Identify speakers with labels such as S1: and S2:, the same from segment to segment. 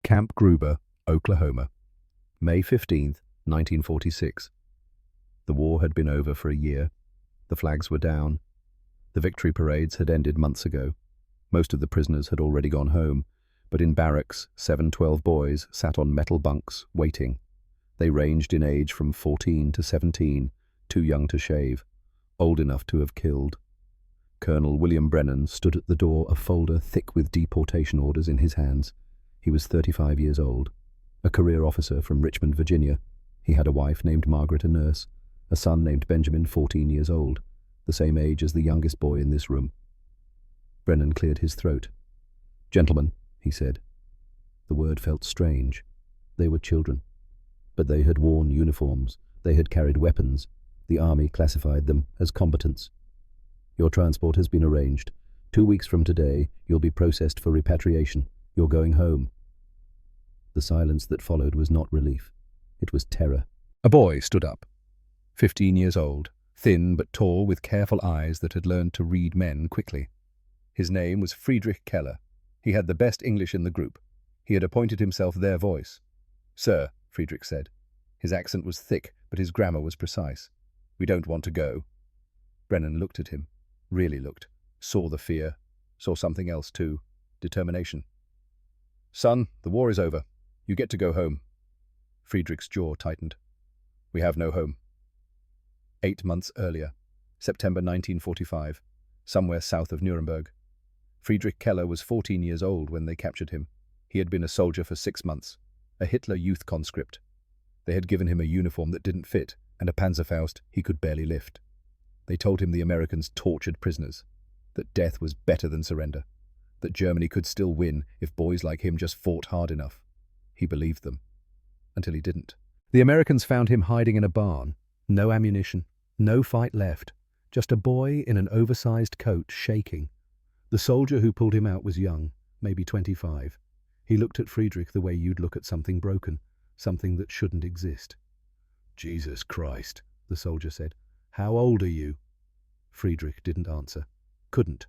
S1: Camp Gruber, Oklahoma, May 15th, 1946. The war had been over for a year. The flags were down. The victory parades had ended months ago. Most of the prisoners had already gone home, but in barracks, 12 boys sat on metal bunks, waiting. They ranged in age from 14 to 17, too young to shave, old enough to have killed. Colonel William Brennan stood at the door, a folder thick with deportation orders in his hands. He was 35 years old, a career officer from Richmond, Virginia. He had a wife named Margaret, a nurse, a son named Benjamin, 14 years old, the same age as the youngest boy in this room. Brennan cleared his throat. "Gentlemen," he said. The word felt strange. They were children. But they had worn uniforms. They had carried weapons. The army classified them as combatants. "Your transport has been arranged. 2 weeks from today, you'll be processed for repatriation. You're going home." The silence that followed was not relief. It was terror. A boy stood up, 15 years old, thin but tall, with careful eyes that had learned to read men quickly. His name was Friedrich Keller. He had the best English in the group. He had appointed himself their voice. "Sir," Friedrich said. His accent was thick, but his grammar was precise. "We don't want to go." Brennan looked at him, really looked, saw the fear, saw something else too, determination. "Son, the war is over. You get to go home." Friedrich's jaw tightened. "We have no home." 8 months earlier, September 1945, somewhere south of Nuremberg. Friedrich Keller was 14 years old when they captured him. He had been a soldier for 6 months, a Hitler youth conscript. They had given him a uniform that didn't fit and a Panzerfaust he could barely lift. They told him the Americans tortured prisoners, that death was better than surrender, that Germany could still win if boys like him just fought hard enough. He believed them, until he didn't. The Americans found him hiding in a barn. No ammunition, no fight left, just a boy in an oversized coat shaking. The soldier who pulled him out was young, maybe 25. He looked at Friedrich the way you'd look at something broken, something that shouldn't exist. "Jesus Christ," the soldier said. "How old are you?" Friedrich didn't answer. Couldn't.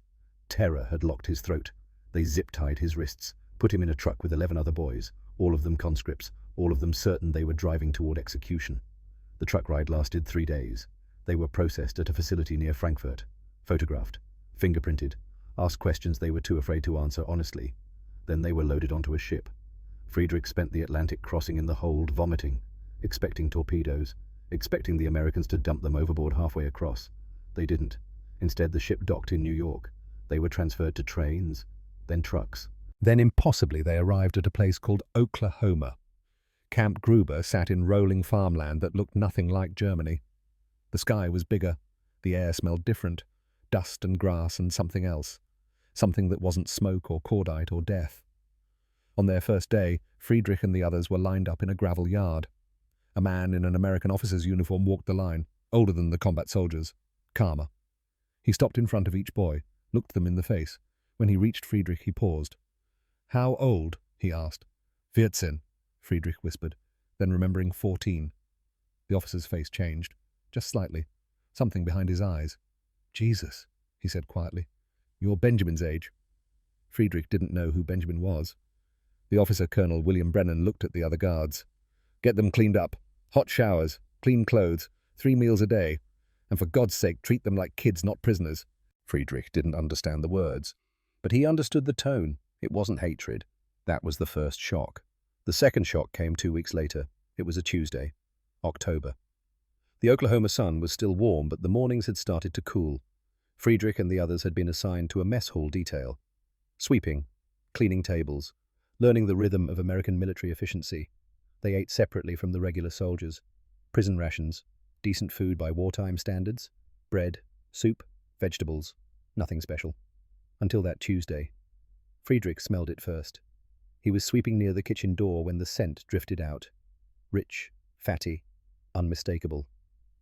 S1: Terror had locked his throat. They zip-tied his wrists, put him in a truck with 11 other boys, all of them conscripts, all of them certain they were driving toward execution. The truck ride lasted 3 days. They were processed at a facility near Frankfurt, photographed, fingerprinted, asked questions they were too afraid to answer honestly. Then they were loaded onto a ship. Friedrich spent the Atlantic crossing in the hold, vomiting, expecting torpedoes, expecting the Americans to dump them overboard halfway across. They didn't. Instead, the ship docked in New York. They were transferred to trains, then trucks. Then impossibly they arrived at a place called Oklahoma. Camp Gruber sat in rolling farmland that looked nothing like Germany. The sky was bigger. The air smelled different. Dust and grass and something else. Something that wasn't smoke or cordite or death. On their first day, Friedrich and the others were lined up in a gravel yard. A man in an American officer's uniform walked the line, older than the combat soldiers, calmer. He stopped in front of each boy, looked them in the face. When he reached Friedrich, he paused. "How old?" he asked. 14, Friedrich whispered, then remembering 14. The officer's face changed, just slightly, something behind his eyes. "Jesus," he said quietly. "You're Benjamin's age." Friedrich didn't know who Benjamin was. The officer, Colonel William Brennan, looked at the other guards. "Get them cleaned up. Hot showers, clean clothes, 3 meals a day. And for God's sake, treat them like kids, not prisoners." Friedrich didn't understand the words, but he understood the tone. It wasn't hatred. That was the first shock. The second shock came 2 weeks later. It was a Tuesday, October. The Oklahoma sun was still warm, but the mornings had started to cool. Friedrich and the others had been assigned to a mess hall detail. Sweeping, cleaning tables, learning the rhythm of American military efficiency. They ate separately from the regular soldiers. Prison rations, decent food by wartime standards, bread, soup, vegetables, nothing special. Until that Tuesday. Friedrich smelled it first. He was sweeping near the kitchen door when the scent drifted out. Rich, fatty, unmistakable.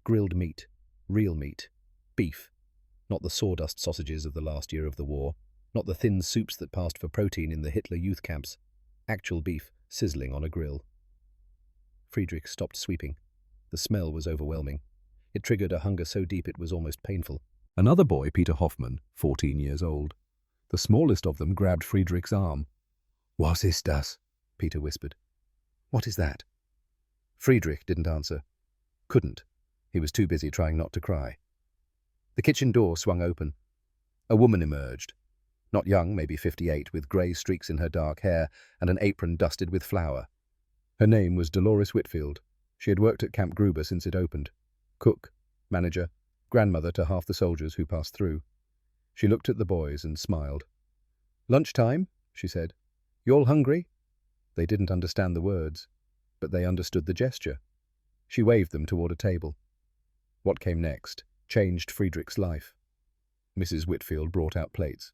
S1: Grilled meat, real meat, beef. Not the sawdust sausages of the last year of the war, not the thin soups that passed for protein in the Hitler youth camps. Actual beef sizzling on a grill. Friedrich stopped sweeping. The smell was overwhelming. It triggered a hunger so deep it was almost painful. Another boy, Peter Hoffman, 14 years old. The smallest of them grabbed Friedrich's arm. "Was ist das?" Peter whispered. "What is that?" Friedrich didn't answer. Couldn't. He was too busy trying not to cry. The kitchen door swung open. A woman emerged. Not young, maybe 58, with grey streaks in her dark hair and an apron dusted with flour. Her name was Dolores Whitfield. She had worked at Camp Gruber since it opened. Cook, manager, grandmother to half the soldiers who passed through. She looked at the boys and smiled. "Lunchtime," she said. "You all hungry?" They didn't understand the words, but they understood the gesture. She waved them toward a table. What came next changed Friedrich's life. Mrs. Whitfield brought out plates.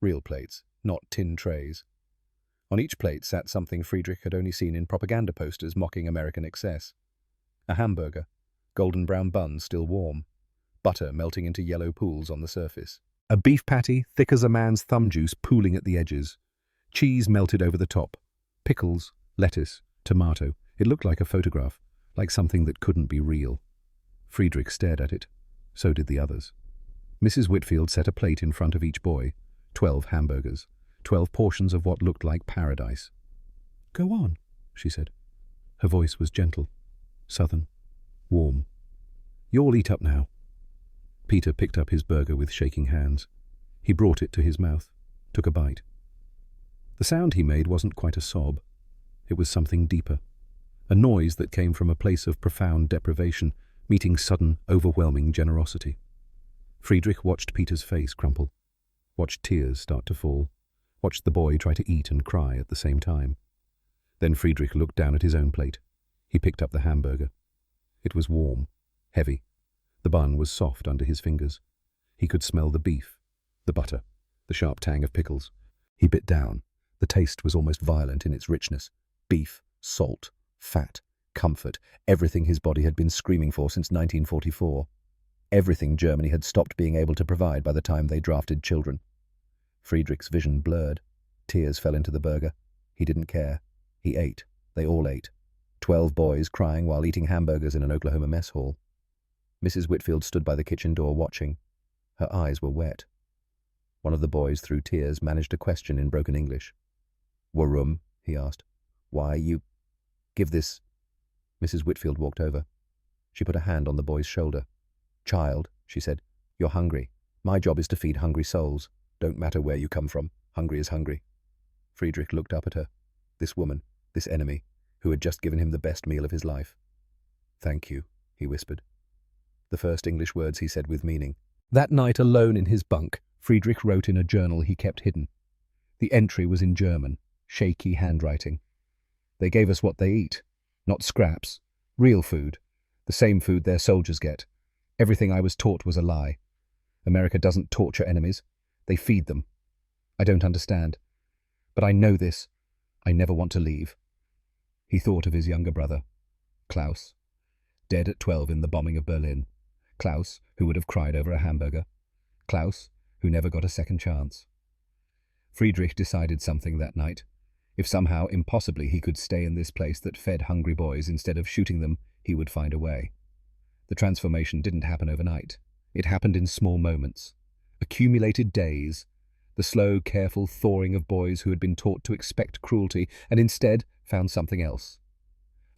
S1: Real plates, not tin trays. On each plate sat something Friedrich had only seen in propaganda posters mocking American excess. A hamburger, golden brown bun still warm, butter melting into yellow pools on the surface. A beef patty, thick as a man's thumb juice, pooling at the edges. Cheese melted over the top. Pickles, lettuce, tomato. It looked like a photograph, like something that couldn't be real. Friedrich stared at it. So did the others. Mrs. Whitfield set a plate in front of each boy. 12 hamburgers. 12 portions of what looked like paradise. "Go on," she said. Her voice was gentle, southern, warm. "You all eat up now." Peter picked up his burger with shaking hands. He brought it to his mouth, took a bite. The sound he made wasn't quite a sob. It was something deeper. A noise that came from a place of profound deprivation, meeting sudden, overwhelming generosity. Friedrich watched Peter's face crumple, watched tears start to fall, watched the boy try to eat and cry at the same time. Then Friedrich looked down at his own plate. He picked up the hamburger. It was warm, heavy. The bun was soft under his fingers. He could smell the beef, the butter, the sharp tang of pickles. He bit down. The taste was almost violent in its richness. Beef, salt, fat, comfort, everything his body had been screaming for since 1944. Everything Germany had stopped being able to provide by the time they drafted children. Friedrich's vision blurred. Tears fell into the burger. He didn't care. He ate. They all ate. 12 boys crying while eating hamburgers in an Oklahoma mess hall. Mrs. Whitfield stood by the kitchen door watching. Her eyes were wet. One of the boys, through tears, managed a question in broken English. "Warum?" he asked. "Why, you... give this..." Mrs. Whitfield walked over. She put a hand on the boy's shoulder. "Child," she said, "you're hungry. My job is to feed hungry souls. Don't matter where you come from. Hungry is hungry." Friedrich looked up at her. This woman, this enemy, who had just given him the best meal of his life. "Thank you," he whispered. The first English words he said with meaning. That night, alone in his bunk, Friedrich wrote in a journal he kept hidden. The entry was in German, shaky handwriting. "They gave us what they eat. Not scraps. Real food. The same food their soldiers get. Everything I was taught was a lie. America doesn't torture enemies. They feed them. I don't understand. But I know this. I never want to leave." He thought of his younger brother, Klaus, dead at 12 in the bombing of Berlin. Klaus, who would have cried over a hamburger. Klaus, who never got a second chance. Friedrich decided something that night. If somehow, impossibly, he could stay in this place that fed hungry boys instead of shooting them, he would find a way. The transformation didn't happen overnight. It happened in small moments. Accumulated days. The slow, careful thawing of boys who had been taught to expect cruelty and instead found something else.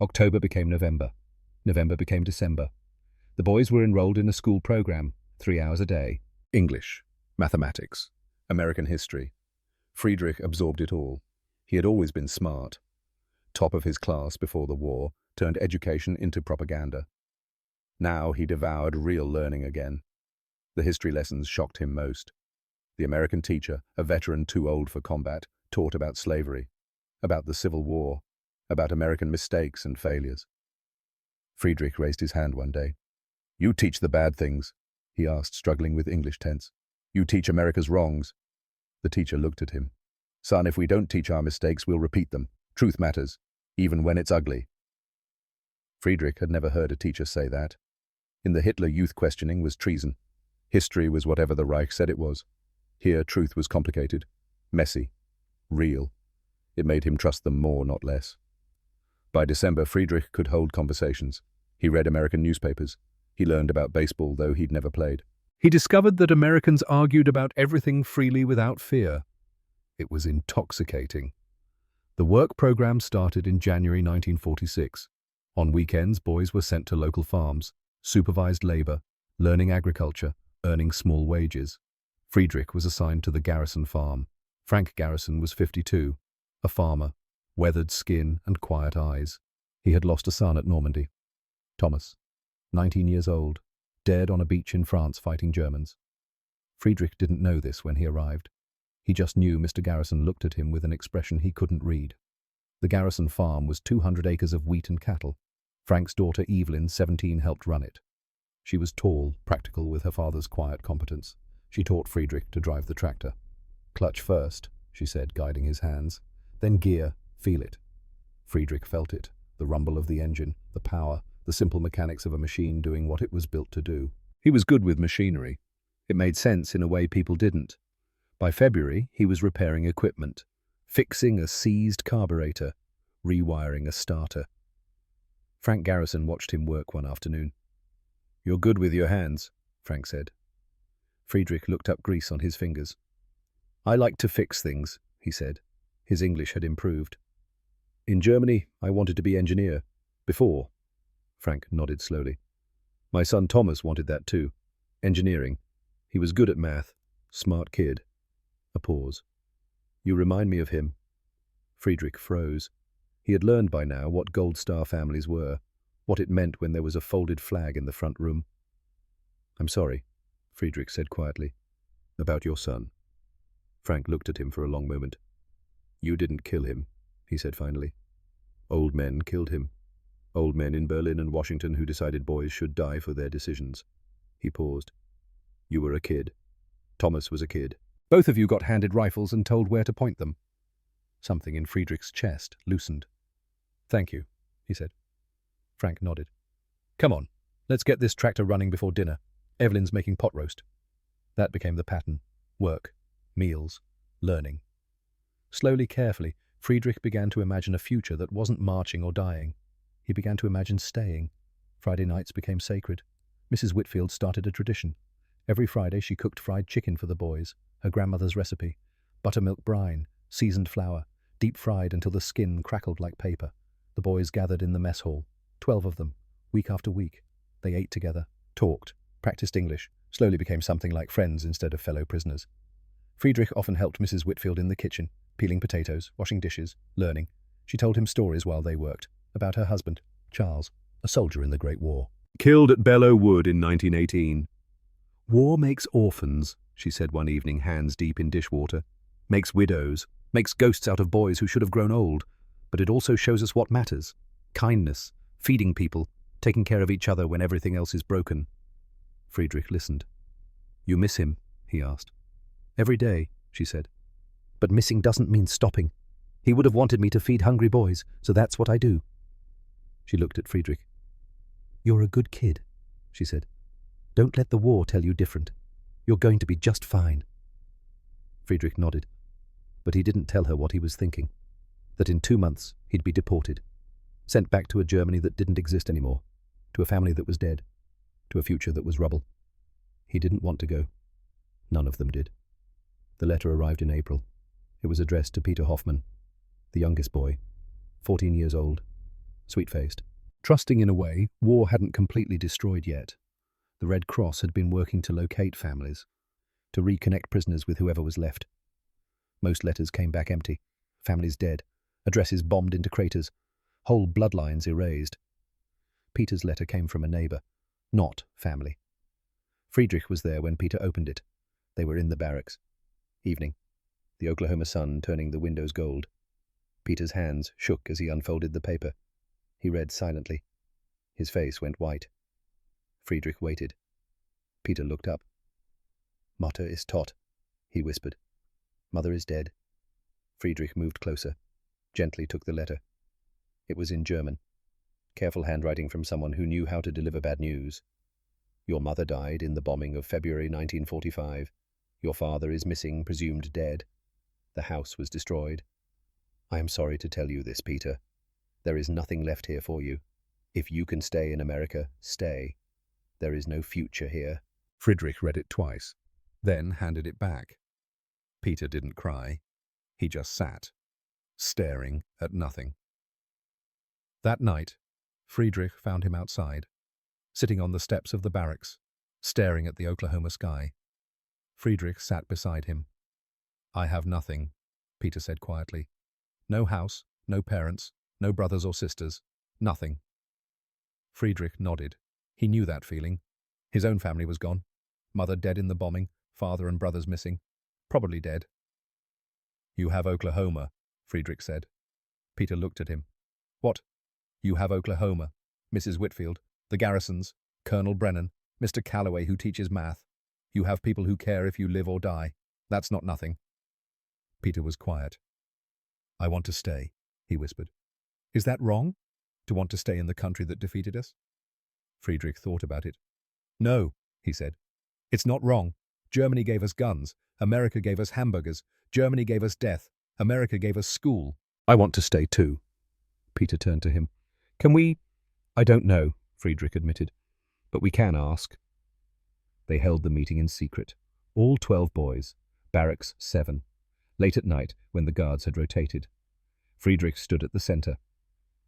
S1: October became November. November became December. The boys were enrolled in a school program, 3 hours a day. English, mathematics, American history. Friedrich absorbed it all. He had always been smart. Top of his class before the war, turned education into propaganda. Now he devoured real learning again. The history lessons shocked him most. The American teacher, a veteran too old for combat, taught about slavery, about the Civil War, about American mistakes and failures. Friedrich raised his hand one day. "You teach the bad things," he asked, struggling with English tense. "You teach America's wrongs." The teacher looked at him. "Son, if we don't teach our mistakes, we'll repeat them. Truth matters, even when it's ugly." Friedrich had never heard a teacher say that. In the Hitler Youth questioning was treason. History was whatever the Reich said it was. Here, truth was complicated, messy, real. It made him trust them more, not less. By December, Friedrich could hold conversations. He read American newspapers. He learned about baseball, though he'd never played. He discovered that Americans argued about everything freely without fear. It was intoxicating. The work program started in January 1946. On weekends, boys were sent to local farms, supervised labor, learning agriculture, earning small wages. Friedrich was assigned to the Garrison farm. Frank Garrison was 52, a farmer, weathered skin and quiet eyes. He had lost a son at Normandy. Thomas, 19 years old, dead on a beach in France fighting Germans. Friedrich didn't know this when he arrived. He just knew Mr. Garrison looked at him with an expression he couldn't read. The Garrison farm was 200 acres of wheat and cattle. Frank's daughter Evelyn, 17, helped run it. She was tall, practical with her father's quiet competence. She taught Friedrich to drive the tractor. "Clutch first," she said, guiding his hands. "Then gear, feel it." Friedrich felt it, the rumble of the engine, the power, the simple mechanics of a machine doing what it was built to do. He was good with machinery. It made sense in a way people didn't. By February, he was repairing equipment, fixing a seized carburetor, rewiring a starter. Frank Garrison watched him work one afternoon. "You're good with your hands," Frank said. Friedrich looked up grease on his fingers. "I like to fix things," he said. His English had improved. "In Germany, I wanted to be engineer. Before." Frank nodded slowly. "My son Thomas wanted that too. Engineering. He was good at math. Smart kid." A pause. "You remind me of him." Friedrich froze. He had learned by now what Gold Star families were, what it meant when there was a folded flag in the front room. "I'm sorry," Friedrich said quietly. "About your son." Frank looked at him for a long moment. "You didn't kill him," he said finally. "Old men killed him. Old men in Berlin and Washington who decided boys should die for their decisions." He paused. "You were a kid. Thomas was a kid. Both of you got handed rifles and told where to point them." Something in Friedrich's chest loosened. "Thank you," he said. Frank nodded. "Come on, let's get this tractor running before dinner. Evelyn's making pot roast." That became the pattern. Work, meals, learning. Slowly, carefully, Friedrich began to imagine a future that wasn't marching or dying. He began to imagine staying. Friday nights became sacred. Mrs. Whitfield started a tradition. Every Friday she cooked fried chicken for the boys, her grandmother's recipe. Buttermilk brine, seasoned flour, deep fried until the skin crackled like paper. The boys gathered in the mess hall, 12 of them, week after week. They ate together, talked, practiced English, slowly became something like friends instead of fellow prisoners. Friedrich often helped Mrs. Whitfield in the kitchen, peeling potatoes, washing dishes, learning. She told him stories while they worked, about her husband, Charles, a soldier in the Great War. Killed at Belleau Wood in 1918. "War makes orphans," she said one evening, hands deep in dishwater. "Makes widows, makes ghosts out of boys who should have grown old. But it also shows us what matters. Kindness, feeding people, taking care of each other when everything else is broken." Friedrich listened. "You miss him?" he asked. "Every day," she said. "But missing doesn't mean stopping. He would have wanted me to feed hungry boys, so that's what I do." She looked at Friedrich. "You're a good kid," she said. "Don't let the war tell you different. You're going to be just fine." Friedrich nodded, but he didn't tell her what he was thinking. That in 2 months he'd be deported, sent back to a Germany that didn't exist anymore, to a family that was dead, to a future that was rubble. He didn't want to go. None of them did. The letter arrived in April. It was addressed to Peter Hoffman, the youngest boy, 14 years old, sweet-faced. Trusting in a way, war hadn't completely destroyed yet. The Red Cross had been working to locate families, to reconnect prisoners with whoever was left. Most letters came back empty, families dead, addresses bombed into craters, whole bloodlines erased. Peter's letter came from a neighbor, not family. Friedrich was there when Peter opened it. They were in the barracks. Evening. The Oklahoma sun turning the windows gold. Peter's hands shook as he unfolded the paper. He read silently. His face went white. Friedrich waited. Peter looked up. "Mutter ist tot," he whispered. "Mother is dead." Friedrich moved closer, gently took the letter. It was in German. Careful handwriting from someone who knew how to deliver bad news. "Your mother died in the bombing of February 1945. Your father is missing, presumed dead. The house was destroyed. I am sorry to tell you this, Peter. There is nothing left here for you. If you can stay in America, stay. There is no future here." Friedrich read it twice, then handed it back. Peter didn't cry. He just sat. staring at nothing. That night, Friedrich found him outside, sitting on the steps of the barracks, staring at the Oklahoma sky. Friedrich sat beside him. "I have nothing," Peter said quietly. "No house, no parents, no brothers or sisters, nothing." Friedrich nodded. He knew that feeling. His own family was gone. Mother dead in the bombing, father and brothers missing. Probably dead. "You have Oklahoma," Friedrich said. Peter looked at him. "What?" "You have Oklahoma, Mrs. Whitfield, the Garrisons, Colonel Brennan, Mr. Calloway who teaches math. You have people who care if you live or die. That's not nothing." Peter was quiet. "I want to stay," he whispered. "Is that wrong? To want to stay in the country that defeated us?" Friedrich thought about it. "No," he said. "It's not wrong. Germany gave us guns. America gave us hamburgers. Germany gave us death. America gave us school. I want to stay too." Peter turned to him. "Can we—" "I don't know," Friedrich admitted, "but we can ask." They held the meeting in secret. All 12 boys. Barracks 7. Late at night, when the guards had rotated. Friedrich stood at the center.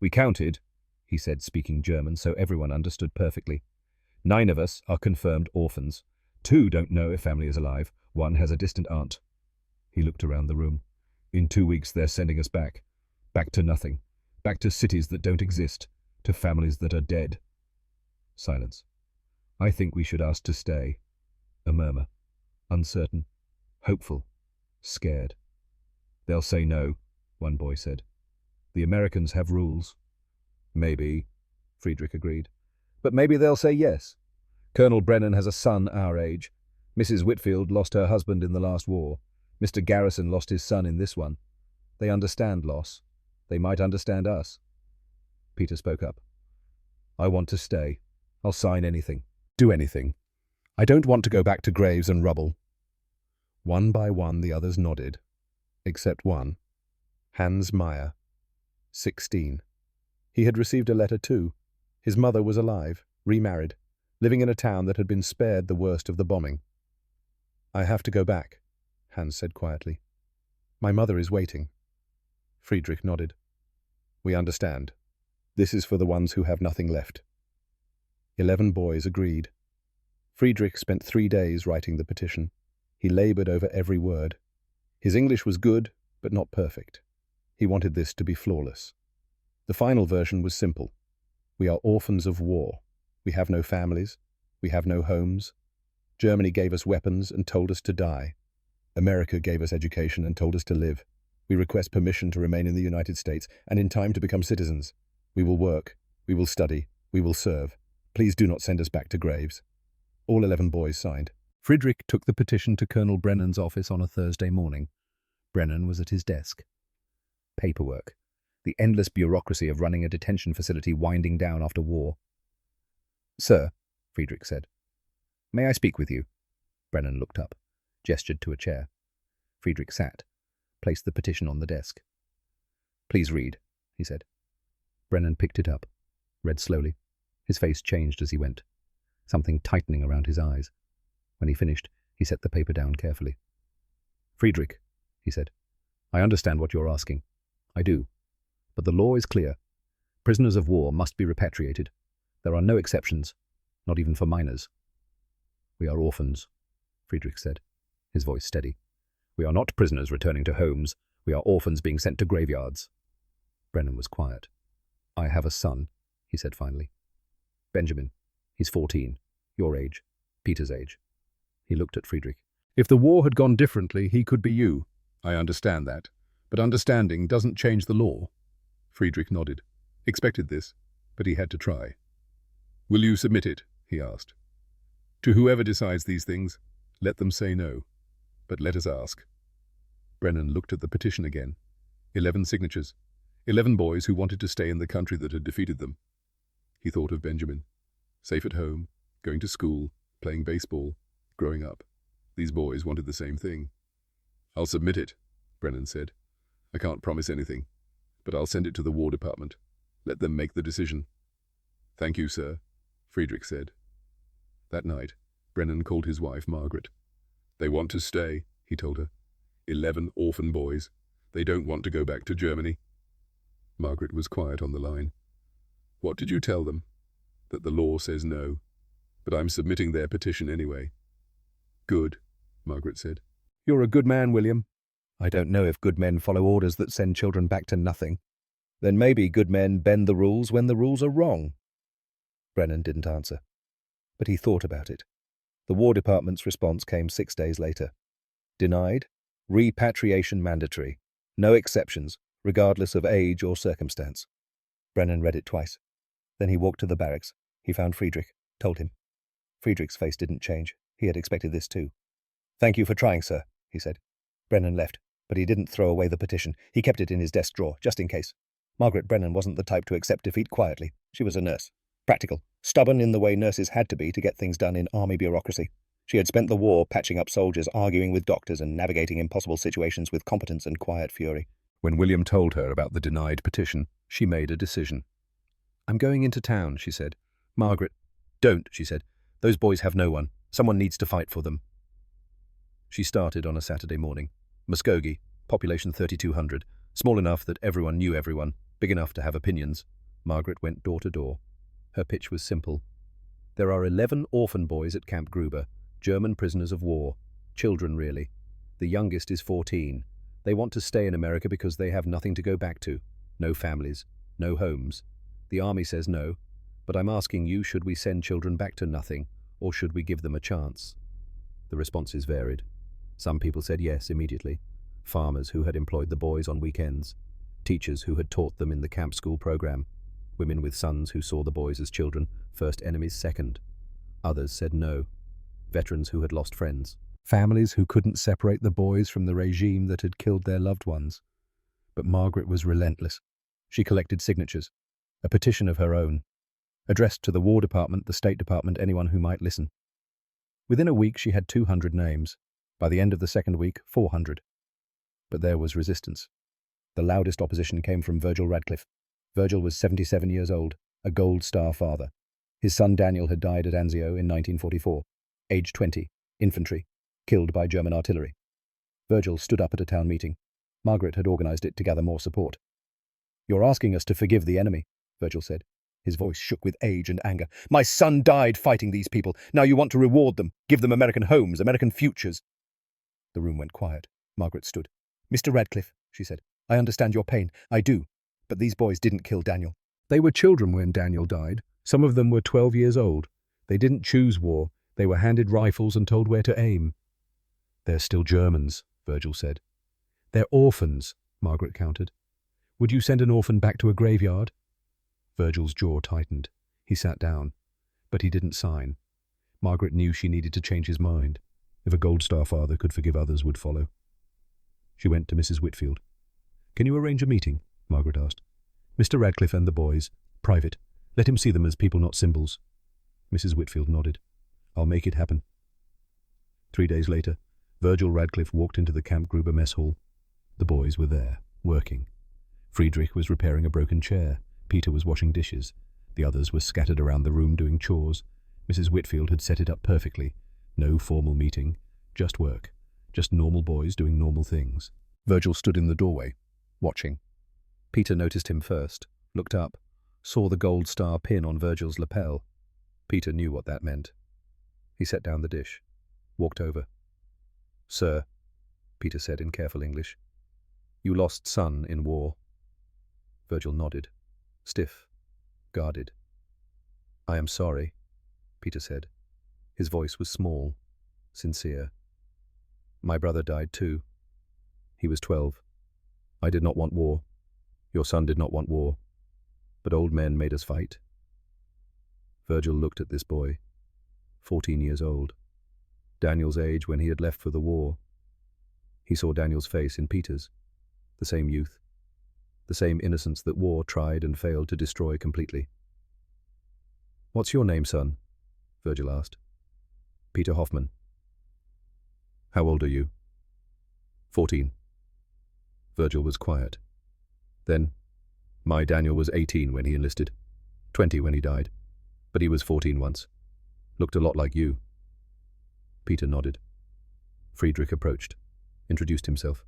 S1: "We counted," he said, speaking German so everyone understood perfectly. "9 of us are confirmed orphans. 2 don't know if family is alive. 1 has a distant aunt." He looked around the room. "In 2 weeks they're sending us back. Back to nothing. Back to cities that don't exist. To families that are dead." Silence. "I think we should ask to stay." A murmur. Uncertain. Hopeful. Scared. "They'll say no," one boy said. "The Americans have rules." "Maybe," Friedrich agreed. "But maybe they'll say yes. Colonel Brennan has a son our age. Mrs. Whitfield lost her husband in the last war. Mr. Garrison lost his son in this one. They understand loss. They might understand us." Peter spoke up. "I want to stay. I'll sign anything. Do anything. I don't want to go back to graves and rubble." One by one the others nodded, except one. Hans Meyer, 16. He had received a letter too. His mother was alive, remarried, living in a town that had been spared the worst of the bombing. "I have to go back," Hans said quietly. "My mother is waiting." Friedrich nodded. "We understand. This is for the ones who have nothing left." 11 boys agreed. Friedrich spent 3 days writing the petition. He labored over every word. His English was good, but not perfect. He wanted this to be flawless. The final version was simple. "We are orphans of war. We have no families. We have no homes. Germany gave us weapons and told us to die. America gave us education and told us to live. We request permission to remain in the United States and in time to become citizens. We will work. We will study. We will serve. Please do not send us back to graves." All 11 boys signed. Friedrich took the petition to Colonel Brennan's office on a Thursday morning. Brennan was at his desk. Paperwork. The endless bureaucracy of running a detention facility winding down after war. "Sir," Friedrich said. "May I speak with you?" Brennan looked up, gestured to a chair. Friedrich sat, placed the petition on the desk. "Please read," he said. Brennan picked it up, read slowly. His face changed as he went, something tightening around his eyes. When he finished, he set the paper down carefully. "Friedrich," he said, "I understand what you're asking. I do. But the law is clear. Prisoners of war must be repatriated. There are no exceptions, not even for minors." "We are orphans," Friedrich said, his voice steady. "We are not prisoners returning to homes. We are orphans being sent to graveyards." Brennan was quiet. "I have a son," he said finally. "Benjamin. He's 14. Your age. Peter's age." He looked at Friedrich. "If the war had gone differently, he could be you. I understand that. But understanding doesn't change the law." Friedrich nodded. Expected this, but he had to try. "Will you submit it?" he asked. "To whoever decides these things, let them say no. But let us ask." Brennan looked at the petition again. 11 signatures. 11 boys who wanted to stay in the country that had defeated them. He thought of Benjamin. Safe at home, going to school, playing baseball, growing up. These boys wanted the same thing. "I'll submit it," Brennan said. "I can't promise anything, but I'll send it to the War Department. Let them make the decision." "Thank you, sir," Friedrich said. That night, Brennan called his wife, Margaret. "They want to stay," he told her. 11 orphan boys.
S2: They don't want to go back to Germany. Margaret was quiet on the line. What did you tell them? That the law says no, but I'm submitting their petition anyway. Good, Margaret said.
S1: You're a good man, William. I don't know if good men follow orders that send children back to nothing. Then maybe good men bend the rules when the rules are wrong. Brennan didn't answer, but he thought about it. The War Department's response came 6 days later. Denied, repatriation mandatory, no exceptions, regardless of age or circumstance. Brennan read it twice. Then he walked to the barracks. He found Friedrich, told him. Friedrich's face didn't change. He had expected this too. "Thank you for trying, sir," he said. Brennan left, but he didn't throw away the petition. He kept it in his desk drawer, just in case. Margaret Brennan wasn't the type to accept defeat quietly. She was a nurse. Practical, stubborn in the way nurses had to be to get things done in army bureaucracy. She had spent the war patching up soldiers, arguing with doctors, and navigating impossible situations with competence and quiet fury. When William told her about the denied petition, she made a decision. "I'm going into town," she said. "Margaret." "Don't," she said. "Those boys have no one. Someone needs to fight for them." She started on a Saturday morning. Muskogee, population 3,200, small enough that everyone knew everyone, big enough to have opinions. Margaret went door to door. Her pitch was simple. There are 11 orphan boys at Camp Gruber, German prisoners of war. Children, really. The youngest is 14. They want to stay in America because they have nothing to go back to. No families, no homes. The army says no, but I'm asking you, should we send children back to nothing, or should we give them a chance? The responses varied. Some people said yes immediately. Farmers who had employed the boys on weekends. Teachers who had taught them in the camp school program. Women with sons who saw the boys as children, first enemies second. Others said no. Veterans who had lost friends. Families who couldn't separate the boys from the regime that had killed their loved ones. But Margaret was relentless. She collected signatures. A petition of her own. Addressed to the War Department, the State Department, anyone who might listen. Within a week she had 200 names. By the end of the second week, 400. But there was resistance. The loudest opposition came from Virgil Radcliffe. Virgil was 77 years old, a Gold Star father. His son Daniel had died at Anzio in 1944, age 20, infantry, killed by German artillery. Virgil stood up at a town meeting. Margaret had organized it to gather more support. "You're asking us to forgive the enemy," Virgil said. His voice shook with age and anger. "My son died fighting these people. Now you want to reward them, give them American homes, American futures." The room went quiet. Margaret stood. "Mr. Radcliffe," she said, "I understand your pain. I do. But these boys didn't kill Daniel. They were children when Daniel died. Some of them were 12 years old. They didn't choose war. They were handed rifles and told where to aim." "They're still Germans," Virgil said. "They're orphans," Margaret countered. "Would you send an orphan back to a graveyard?" Virgil's jaw tightened. He sat down, but he didn't sign. Margaret knew she needed to change his mind. If a Gold Star father could forgive, others would follow. She went to Mrs. Whitfield. "Can you arrange a meeting?" Margaret asked. "Mr. Radcliffe and the boys. Private. Let him see them as people, not symbols." Mrs. Whitfield nodded. "I'll make it happen." 3 days later, Virgil Radcliffe walked into the Camp Gruber mess hall. The boys were there, working. Friedrich was repairing a broken chair. Peter was washing dishes. The others were scattered around the room doing chores. Mrs. Whitfield had set it up perfectly. No formal meeting, just work. Just normal boys doing normal things. Virgil stood in the doorway, watching. Peter noticed him first, looked up, saw the Gold Star pin on Virgil's lapel. Peter knew what that meant. He set down the dish, walked over. "Sir," Peter said in careful English, "you lost son in war." Virgil nodded, stiff, guarded. "I am sorry," Peter said. His voice was small, sincere. "My brother died too. He was 12. I did not want war. Your son did not want war. But old men made us fight." Virgil looked at this boy, 14 years old. Daniel's age when he had left for the war. He saw Daniel's face in Peter's. The same youth. The same innocence that war tried and failed to destroy completely. "What's your name, son?" Virgil asked. "Peter Hoffman." "How old are you?" 14. Virgil was quiet. Then, "My Daniel was 18 when he enlisted, 20 when he died, but he was 14 once. Looked a lot like you." Peter nodded. Friedrich approached, introduced himself.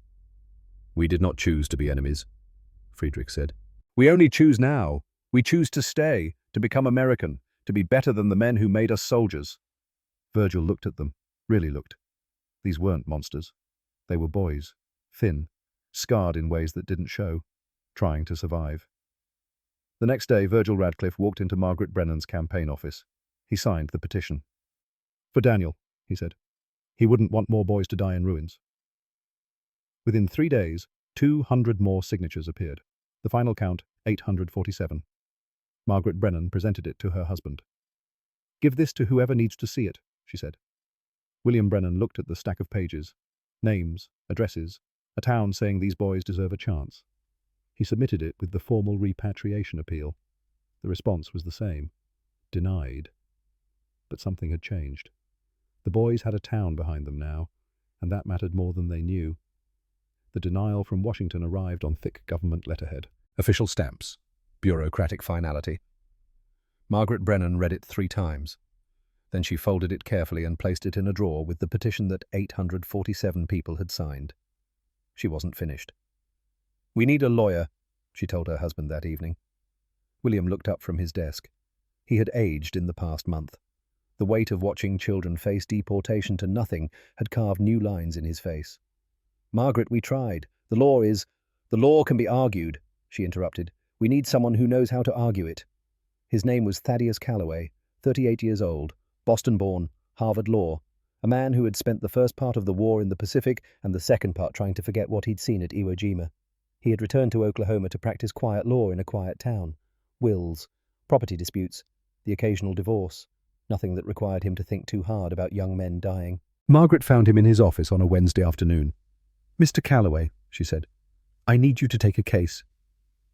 S1: We did not choose to be enemies, Friedrich said. We only choose now. We choose to stay, to become American, to be better than the men who made us soldiers. Virgil looked at them, really looked. These weren't monsters. They were boys, thin, scarred in ways that didn't show, trying to survive. The next day, Virgil Radcliffe walked into Margaret Brennan's campaign office. He signed the petition. For Daniel, he said. He wouldn't want more boys to die in ruins. Within 3 days, 200 more signatures appeared. The final count, 847. Margaret Brennan presented it to her husband. Give this to whoever needs to see it, she said. William Brennan looked at the stack of pages. Names, addresses, a town saying these boys deserve a chance. He submitted it with the formal repatriation appeal. The response was the same. Denied. But something had changed. The boys had a town behind them now, and that mattered more than they knew. The denial from Washington arrived on thick government letterhead. Official stamps. Bureaucratic finality. Margaret Brennan read it 3 times. Then she folded it carefully and placed it in a drawer with the petition that 847 people had signed. She wasn't finished. We need a lawyer, she told her husband that evening. William looked up from his desk. He had aged in the past month. The weight of watching children face deportation to nothing had carved new lines in his face. Margaret, we tried. The law can be argued, she interrupted. We need someone who knows how to argue it. His name was Thaddeus Calloway, 38 years old, Boston-born, Harvard Law, a man who had spent the first part of the war in the Pacific and the second part trying to forget what he'd seen at Iwo Jima. He had returned to Oklahoma to practice quiet law in a quiet town. Wills, property disputes, the occasional divorce, nothing that required him to think too hard about young men dying. Margaret found him in his office on a Wednesday afternoon. Mr. Calloway, she said, I need you to take a case.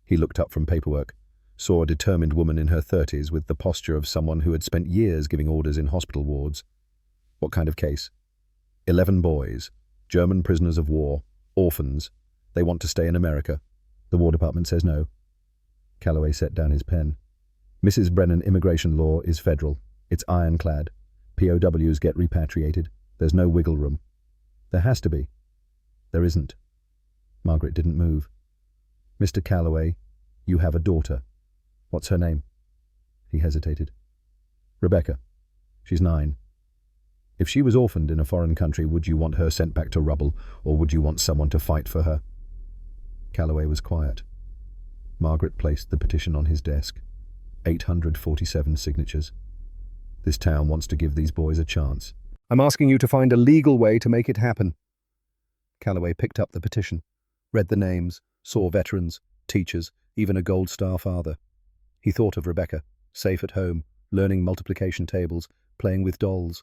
S1: He looked up from paperwork, saw a determined woman in her 30s with the posture of someone who had spent years giving orders in hospital wards. What kind of case? 11 boys, German prisoners of war, orphans. They want to stay in America. The War Department says no. Calloway set down his pen. Mrs. Brennan immigration law is federal. It's ironclad. POWs get repatriated. There's no wiggle room. There has to be. There isn't. Margaret didn't move. Mr. Calloway, you have a daughter. What's her name? He hesitated. Rebecca. She's 9. If she was orphaned in a foreign country, would you want her sent back to rubble, or would you want someone to fight for her? Calloway was quiet. Margaret placed the petition on his desk. 847 signatures. This town wants to give these boys a chance. I'm asking you to find a legal way to make it happen. Calloway picked up the petition, read the names, saw veterans, teachers, even a Gold Star father. He thought of Rebecca, safe at home, learning multiplication tables, playing with dolls.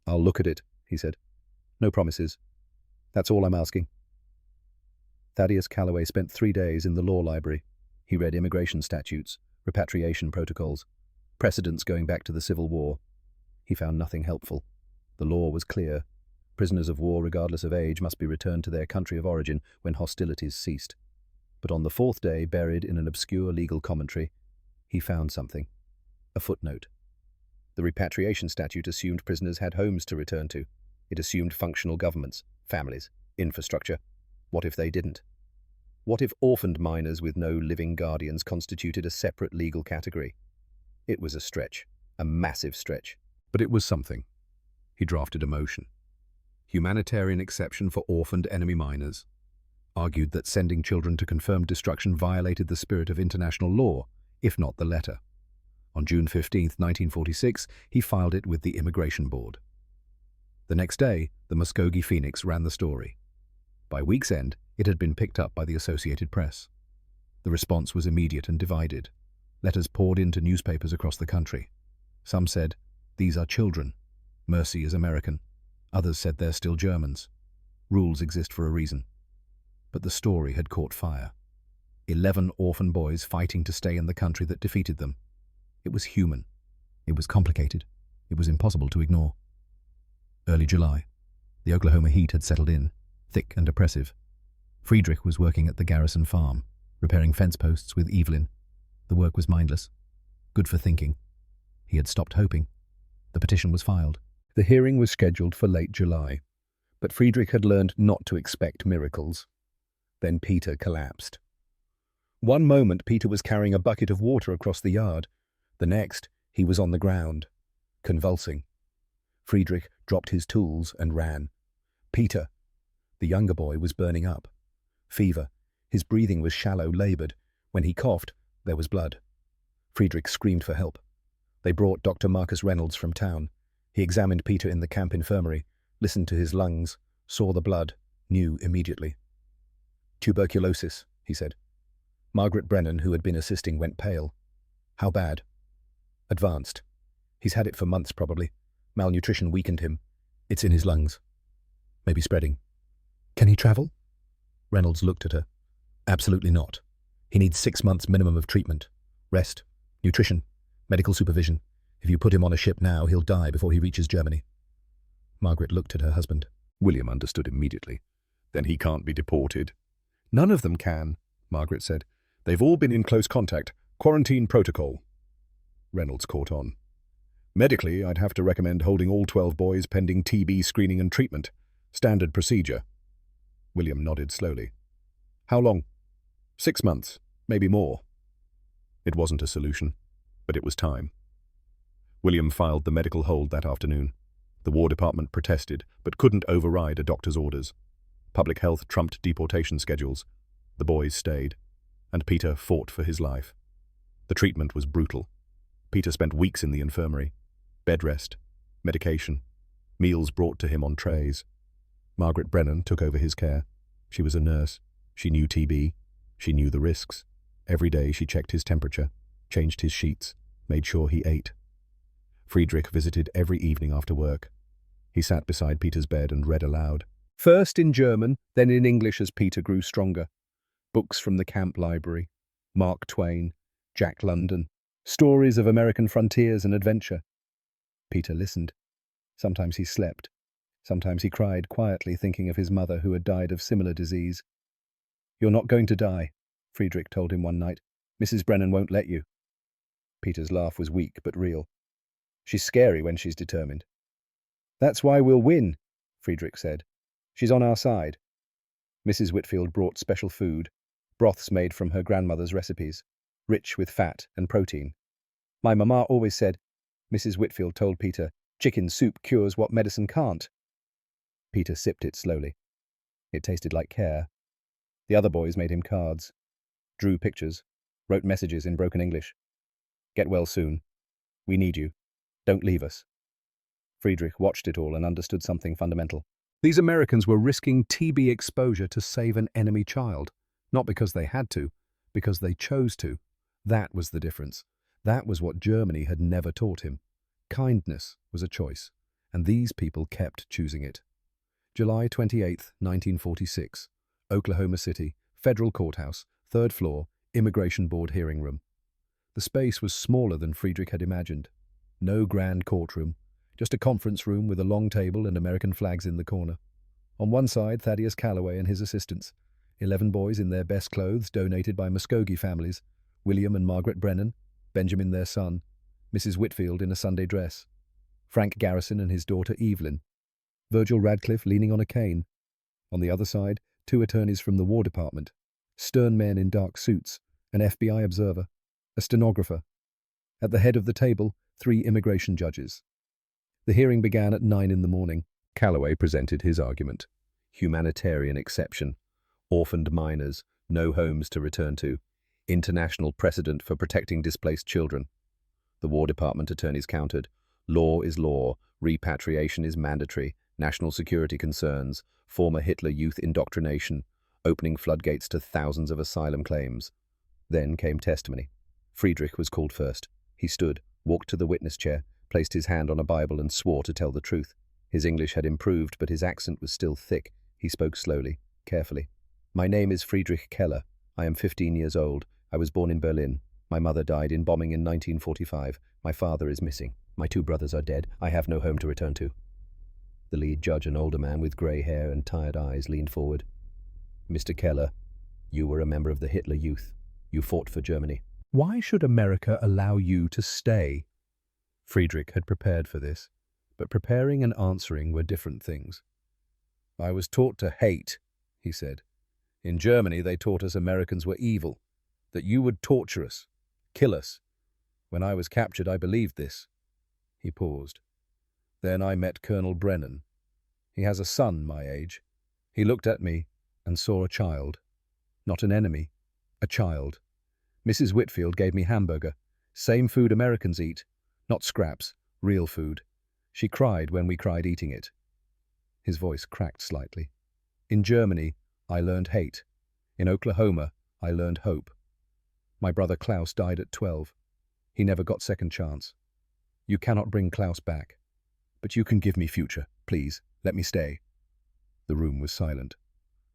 S1: I'll look at it, he said. No promises. That's all I'm asking. Thaddeus Calloway spent 3 days in the law library. He read immigration statutes, repatriation protocols, precedents going back to the Civil War. He found nothing helpful. The law was clear. Prisoners of war, regardless of age, must be returned to their country of origin when hostilities ceased. But on the 4th day, buried in an obscure legal commentary, he found something. A footnote. The repatriation statute assumed prisoners had homes to return to. It assumed functional governments, families, infrastructure. What if they didn't? What if orphaned minors with no living guardians constituted a separate legal category? It was a stretch, a massive stretch. But it was something. He drafted a motion. Humanitarian exception for orphaned enemy minors. Argued that sending children to confirmed destruction violated the spirit of international law, if not the letter. On June 15, 1946, he filed it with the Immigration Board. The next day, the Muskogee Phoenix ran the story. By week's end, it had been picked up by the Associated Press. The response was immediate and divided. Letters poured into newspapers across the country. Some said, "These are children. Mercy is American." Others said they're still Germans. Rules exist for a reason. But the story had caught fire. 11 orphan boys fighting to stay in the country that defeated them. It was human. It was complicated. It was impossible to ignore. Early July. The Oklahoma heat had settled in, thick and oppressive. Friedrich was working at the Garrison farm, repairing fence posts with Evelyn. The work was mindless. Good for thinking. He had stopped hoping. The petition was filed. The hearing was scheduled for late July, but Friedrich had learned not to expect miracles. Then Peter collapsed. One moment Peter was carrying a bucket of water across the yard. The next, he was on the ground, convulsing. Friedrich dropped his tools and ran. Peter, the younger boy, was burning up. Fever. His breathing was shallow, laboured. When he coughed, there was blood. Friedrich screamed for help. They brought Dr. Marcus Reynolds from town. He examined Peter in the camp infirmary, listened to his lungs, saw the blood, knew immediately. "Tuberculosis," he said. Margaret Brennan, who had been assisting, went pale. "How bad?" "Advanced. He's had it for months, probably. Malnutrition weakened him. It's in his lungs. Maybe spreading." "Can he travel?" Reynolds looked at her. "Absolutely not. He needs 6 months minimum of treatment. Rest, nutrition, medical supervision. If you put him on a ship now, he'll die before he reaches Germany." Margaret looked at her husband.
S2: William understood immediately. "Then he can't be deported."
S1: "None of them can," Margaret said.
S2: "They've all been in close contact. Quarantine protocol." Reynolds caught on. "Medically, I'd have to recommend holding all 12 boys pending TB screening and treatment. Standard procedure." William nodded slowly. "How long?" 6 months, maybe more." It wasn't a solution, but it was time. William filed the medical hold that afternoon. The War Department protested, but couldn't override a doctor's orders. Public health trumped deportation schedules. The boys stayed, and Peter fought for his life. The treatment was brutal. Peter spent weeks in the infirmary. Bed rest, medication, meals brought to him on trays. Margaret Brennan took over his care. She was a nurse. She knew TB. She knew the risks. Every day she checked his temperature, changed his sheets, made sure he ate. Friedrich visited every evening after work. He sat beside Peter's bed and read aloud. First in German, then in English as Peter grew stronger. Books from the camp library. Mark Twain, Jack London. Stories of American frontiers and adventure. Peter listened. Sometimes he slept. Sometimes he cried quietly, thinking of his mother who had died of similar disease. "You're not going to die," Friedrich told him one night. "Mrs. Brennan won't let you." Peter's laugh was weak but real. "She's scary when she's determined." "That's why we'll win," Friedrich said. "She's on our side." Mrs. Whitfield brought special food, broths made from her grandmother's recipes, rich with fat and protein. "My mama always said," Mrs. Whitfield told Peter, "chicken soup cures what medicine can't." Peter sipped it slowly. It tasted like care. The other boys made him cards, drew pictures, wrote messages in broken English. "Get well soon. We need you. Don't leave us." Friedrich watched it all and understood something fundamental. These Americans were risking TB exposure to save an enemy child, not because they had to, because they chose to. That was the difference. That was what Germany had never taught him. Kindness was a choice, and these people kept choosing it. July 28, 1946, Oklahoma City, Federal Courthouse, 3rd floor, Immigration Board hearing room. The space was smaller than Friedrich had imagined. No grand courtroom, just a conference room with a long table and American flags in the corner. On one side, Thaddeus Calloway and his assistants, 11 boys in their best clothes donated by Muskogee families, William and Margaret Brennan, Benjamin their son, Mrs. Whitfield in a Sunday dress, Frank Garrison and his daughter Evelyn, Virgil Radcliffe leaning on a cane. On the other side, 2 attorneys from the War Department, stern men in dark suits, an FBI observer, a stenographer. At the head of the table, 3 immigration judges. The hearing began at 9 in the morning. Calloway presented his argument. Humanitarian exception. Orphaned minors, no homes to return to. International precedent for protecting displaced children. The War Department attorneys countered. Law is law. Repatriation is mandatory. National security concerns. Former Hitler youth indoctrination. Opening floodgates to thousands of asylum claims. Then came testimony. Friedrich was called first. He stood, walked to the witness chair, placed his hand on a Bible and swore to tell the truth. His English had improved, but his accent was still thick. He spoke slowly, carefully. "My name is Friedrich Keller. I am 15 years old. I was born in Berlin. My mother died in bombing in 1945. My father is missing. My 2 brothers are dead. I have no home to return to." The lead judge, an older man with grey hair and tired eyes, leaned forward. "Mr. Keller, you were a member of the Hitler Youth. You fought for Germany. Why should America allow you to stay?" Friedrich had prepared for this, but preparing and answering were different things. "I was taught to hate," he said.
S1: In Germany, they taught us Americans were evil, that you would torture us, kill us. When I was captured, I believed this." He paused. "Then I met Colonel Brennan. He has a son my age. He looked at me and saw a child. Not an enemy, a child. Mrs. Whitfield gave me hamburger, same food Americans eat, not scraps, real food. She cried when we cried eating it." His voice cracked slightly. "In Germany, I learned hate. In Oklahoma, I learned hope. My brother Klaus died at 12. He never got second chance. You cannot bring Klaus back. But you can give me future. Please, let me stay." The room was silent.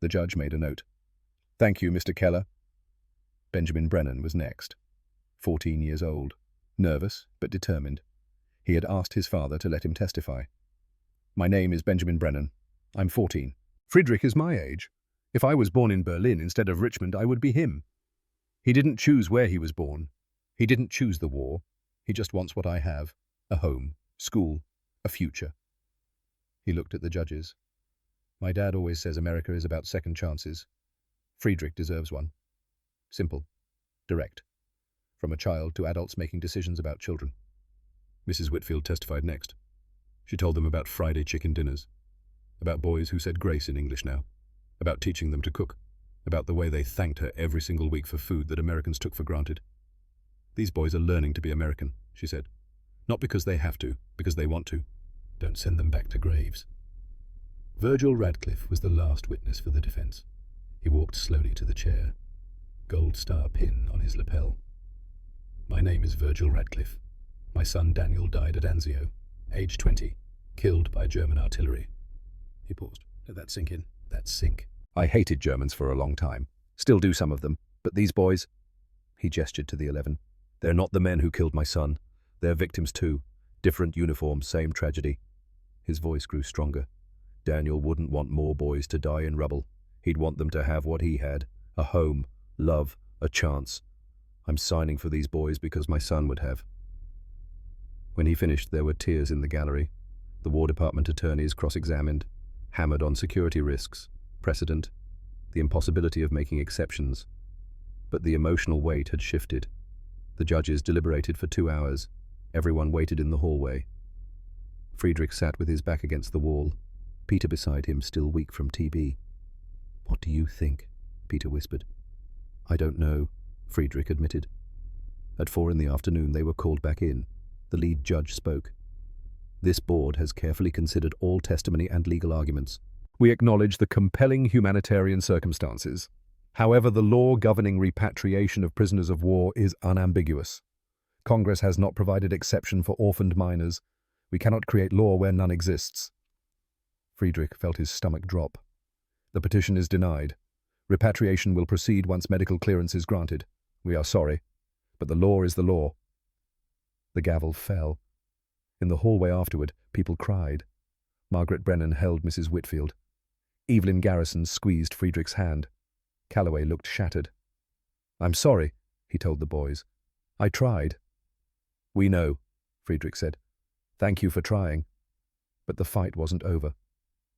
S1: The judge made a note. "Thank you, Mr. Keller." Benjamin Brennan was next. 14 years old, nervous but determined. He had asked his father to let him testify. "My name is Benjamin Brennan. I'm 14. Friedrich is my age. If I was born in Berlin instead of Richmond, I would be him. He didn't choose where he was born. He didn't choose the war. He just wants what I have, a home, school, a future." He looked at the judges. "My dad always says America is about second chances. Friedrich deserves one. Simple, direct, from a child to adults making decisions about children." Mrs. Whitfield testified next. She told them about Friday chicken dinners, about boys who said grace in English now, about teaching them to cook, about the way they thanked her every single week for food that Americans took for granted. "These boys are learning to be American," she said. "Not because they have to, because they want to. Don't send them back to graves." Virgil Radcliffe was the last witness for the defense. He walked slowly to the chair, gold star pin on his lapel. "My name is Virgil Radcliffe. My son Daniel died at Anzio, age 20, killed by German artillery." He paused. "Let that sink in. That sink. I hated Germans for a long time. Still do some of them. But these boys..." He gestured to the 11. "They're not the men who killed my son. They're victims too. Different uniforms, same tragedy." His voice grew stronger. "Daniel wouldn't want more boys to die in rubble. He'd want them to have what he had, a home, love, a chance. I'm signing for these boys because my son would have." When he finished, there were tears in the gallery. The War Department attorneys cross-examined, hammered on security risks, precedent, the impossibility of making exceptions. But the emotional weight had shifted. The judges deliberated for 2 hours. Everyone waited in the hallway. Friedrich sat with his back against the wall, Peter beside him, still weak from TB. "What do you think?" Peter whispered. "I don't know," Friedrich admitted. At 4 in the afternoon they were called back in. The lead judge spoke. "This board has carefully considered all testimony and legal arguments. We acknowledge the compelling humanitarian circumstances. However, the law governing repatriation of prisoners of war is unambiguous. Congress has not provided exception for orphaned minors. We cannot create law where none exists." Friedrich felt his stomach drop. "The petition is denied. Repatriation will proceed once medical clearance is granted. We are sorry, but the law is the law." The gavel fell. In the hallway afterward, people cried. Margaret Brennan held Mrs. Whitfield. Evelyn Garrison squeezed Friedrich's hand. Calloway looked shattered. "I'm sorry," he told the boys. "I tried." "We know," Friedrich said. "Thank you for trying." But the fight wasn't over.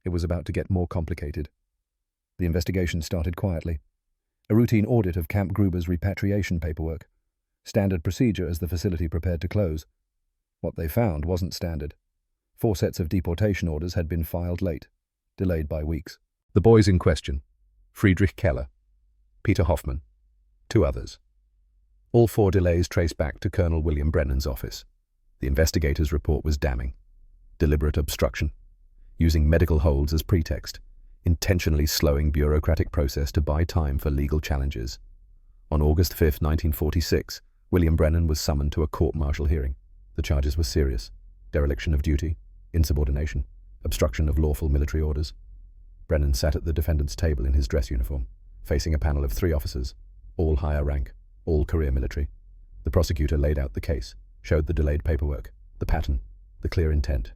S1: It was about to get more complicated. The investigation started quietly. A routine audit of Camp Gruber's repatriation paperwork. Standard procedure as the facility prepared to close. What they found wasn't standard. 4 sets of deportation orders had been filed late, delayed by weeks. The boys in question: Friedrich Keller, Peter Hoffman, 2 others. All 4 delays traced back to Colonel William Brennan's office. The investigator's report was damning. Deliberate obstruction, using medical holds as pretext, intentionally slowing bureaucratic process to buy time for legal challenges. On August 5, 1946, William Brennan was summoned to a court-martial hearing. The charges were serious: dereliction of duty, insubordination, obstruction of lawful military orders. Brennan sat at the defendant's table in his dress uniform, facing a panel of 3 officers, all higher rank, all career military. The prosecutor laid out the case, showed the delayed paperwork, the pattern, the clear intent.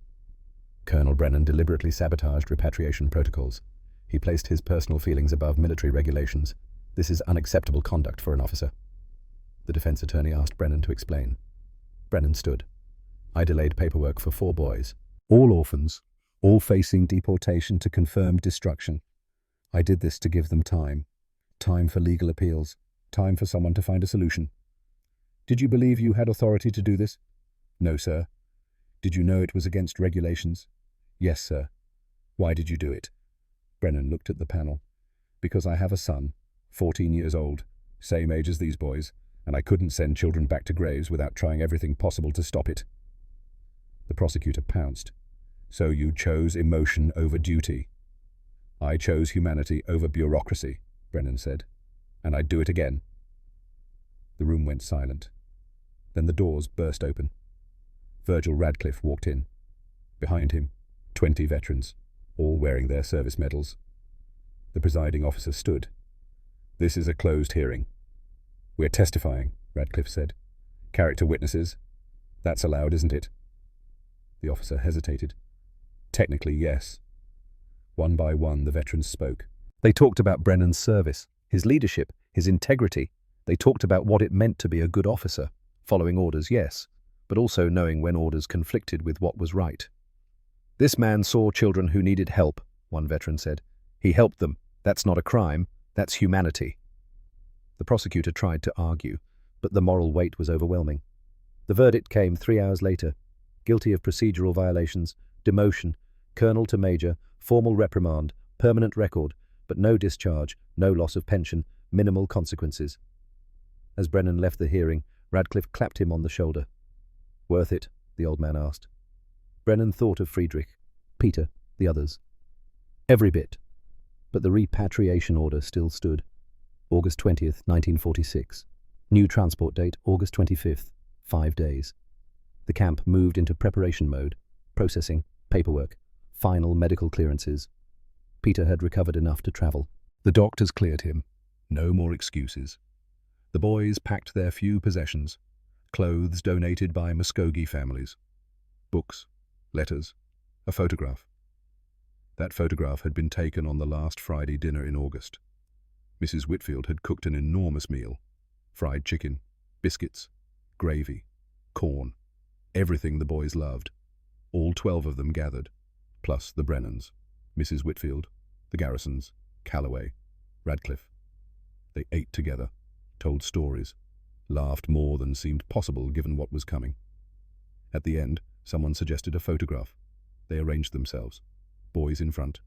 S1: Colonel Brennan deliberately sabotaged repatriation protocols. He placed his personal feelings above military regulations. This is unacceptable conduct for an officer. The defense attorney asked Brennan to explain. Brennan stood. "I delayed paperwork for 4 boys, all orphans, all facing deportation to confirmed destruction. I did this to give them time. Time for legal appeals. Time for someone to find a solution. Did you believe you had authority to do this? No, sir. Did you know it was against regulations? Yes, sir. Why did you do it? Brennan looked at the panel. Because I have a son, 14 years old, same age as these boys, and I couldn't send children back to graves without trying everything possible to stop it. The prosecutor pounced. So you chose emotion over duty. I chose humanity over bureaucracy, Brennan said, and I'd do it again. The room went silent. Then the doors burst open. Virgil Radcliffe walked in. Behind him, 20 veterans, all wearing their service medals. The presiding officer stood. This is a closed hearing. We're testifying, Radcliffe said. Character witnesses. That's allowed, isn't it? The officer hesitated. Technically, yes. One by one, the veterans spoke. They talked about Brennan's service, his leadership, his integrity. They talked about what it meant to be a good officer, following orders, yes, but also knowing when orders conflicted with what was right. This man saw children who needed help, one veteran said. He helped them. That's not a crime. That's humanity. The prosecutor tried to argue, but the moral weight was overwhelming. The verdict came 3 hours later. Guilty of procedural violations, demotion, colonel to major, formal reprimand, permanent record, but no discharge, no loss of pension, minimal consequences. As Brennan left the hearing, Radcliffe clapped him on the shoulder. Worth it? The old man asked. Brennan thought of Friedrich, Peter, the others. Every bit. But the repatriation order still stood. August 20th, 1946. New transport date, August 25th. 5 days. The camp moved into preparation mode, processing, paperwork, final medical clearances. Peter had recovered enough to travel. The doctors cleared him. No more excuses. The boys packed their few possessions, clothes donated by Muskogee families, books, letters, a photograph. That photograph had been taken on the last Friday dinner in August. Mrs. Whitfield had cooked an enormous meal, fried chicken, biscuits, gravy, corn, everything the boys loved. All 12 of them gathered, plus the Brennans, Mrs. Whitfield, the Garrisons, Calloway, Radcliffe. They ate together, told stories, laughed more than seemed possible given what was coming. At the end, someone suggested a photograph. They arranged themselves, boys in front,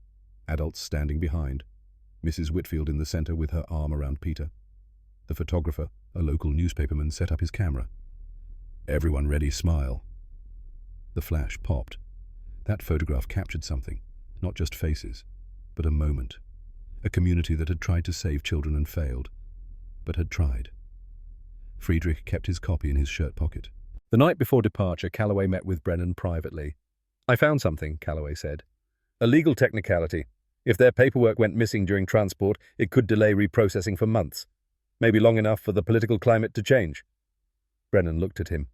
S1: adults standing behind, Mrs. Whitfield in the center with her arm around Peter. The photographer, a local newspaperman, set up his camera. Everyone ready, smile. The flash popped. That photograph captured something, not just faces, but a moment. A community that had tried to save children and failed, but had tried. Friedrich kept his copy in his shirt pocket. The night before departure, Calloway met with Brennan privately. I found something, Calloway said. A legal technicality. If their paperwork went missing during transport, it could delay reprocessing for months. Maybe long enough for the political climate to change. Brennan looked at him.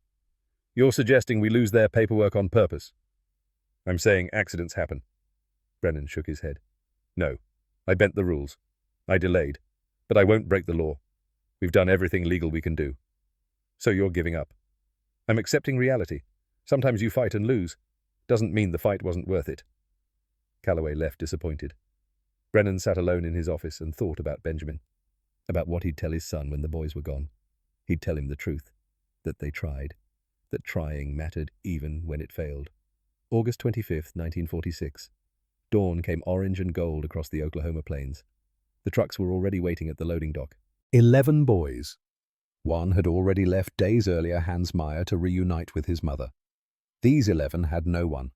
S1: You're suggesting we lose their paperwork on purpose? I'm saying accidents happen. Brennan shook his head. No, I bent the rules. I delayed, but I won't break the law. We've done everything legal we can do. So you're giving up. I'm accepting reality. Sometimes you fight and lose. Doesn't mean the fight wasn't worth it. Calloway left disappointed. Brennan sat alone in his office and thought about Benjamin, about what he'd tell his son when the boys were gone. He'd tell him the truth, that they tried, that trying mattered even when it failed. August 25th, 1946. Dawn came orange and gold across the Oklahoma plains. The trucks were already waiting at the loading dock. 11 boys. One had already left days earlier, Hans Meyer, to reunite with his mother. These 11 had no one.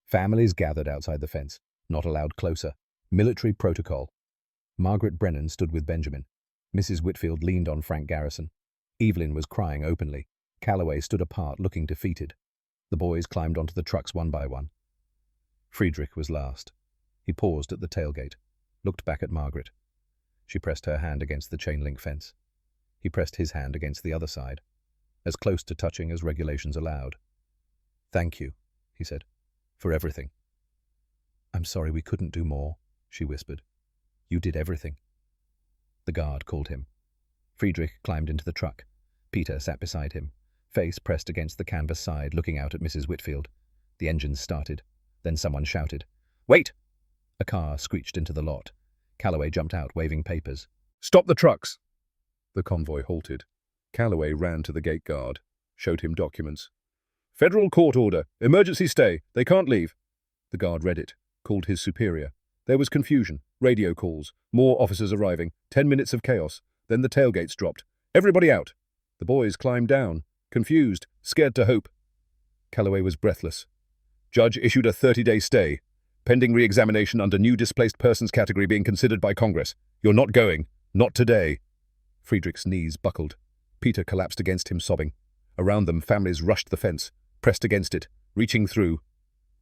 S1: Families gathered outside the fence, not allowed closer. Military protocol. Margaret Brennan stood with Benjamin. Mrs. Whitfield leaned on Frank Garrison. Evelyn was crying openly. Calloway stood apart, looking defeated. The boys climbed onto the trucks one by one. Friedrich was last. He paused at the tailgate, looked back at Margaret. She pressed her hand against the chain-link fence. He pressed his hand against the other side, as close to touching as regulations allowed. Thank you, he said, for everything. I'm sorry we couldn't do more, she whispered. You did everything. The guard called him. Friedrich climbed into the truck. Peter sat beside him, face pressed against the canvas side, looking out at Mrs. Whitfield. The engines started. Then someone shouted, "Wait!" A car screeched into the lot. Calloway jumped out, waving papers.
S2: Stop the trucks! The convoy halted. Calloway ran to the gate guard, showed him documents. Federal court order. Emergency stay. They can't leave. The guard read it, called his superior. There was confusion. Radio calls. More officers arriving. 10 minutes of chaos. Then the tailgates dropped. Everybody out. The boys climbed down, confused, scared to hope. Calloway was breathless. Judge issued a 30-day stay, pending re-examination under new displaced persons category being considered by Congress. You're not going. Not today. Friedrich's knees buckled. Peter collapsed against him, sobbing. Around them, families rushed the fence, pressed against it, reaching through.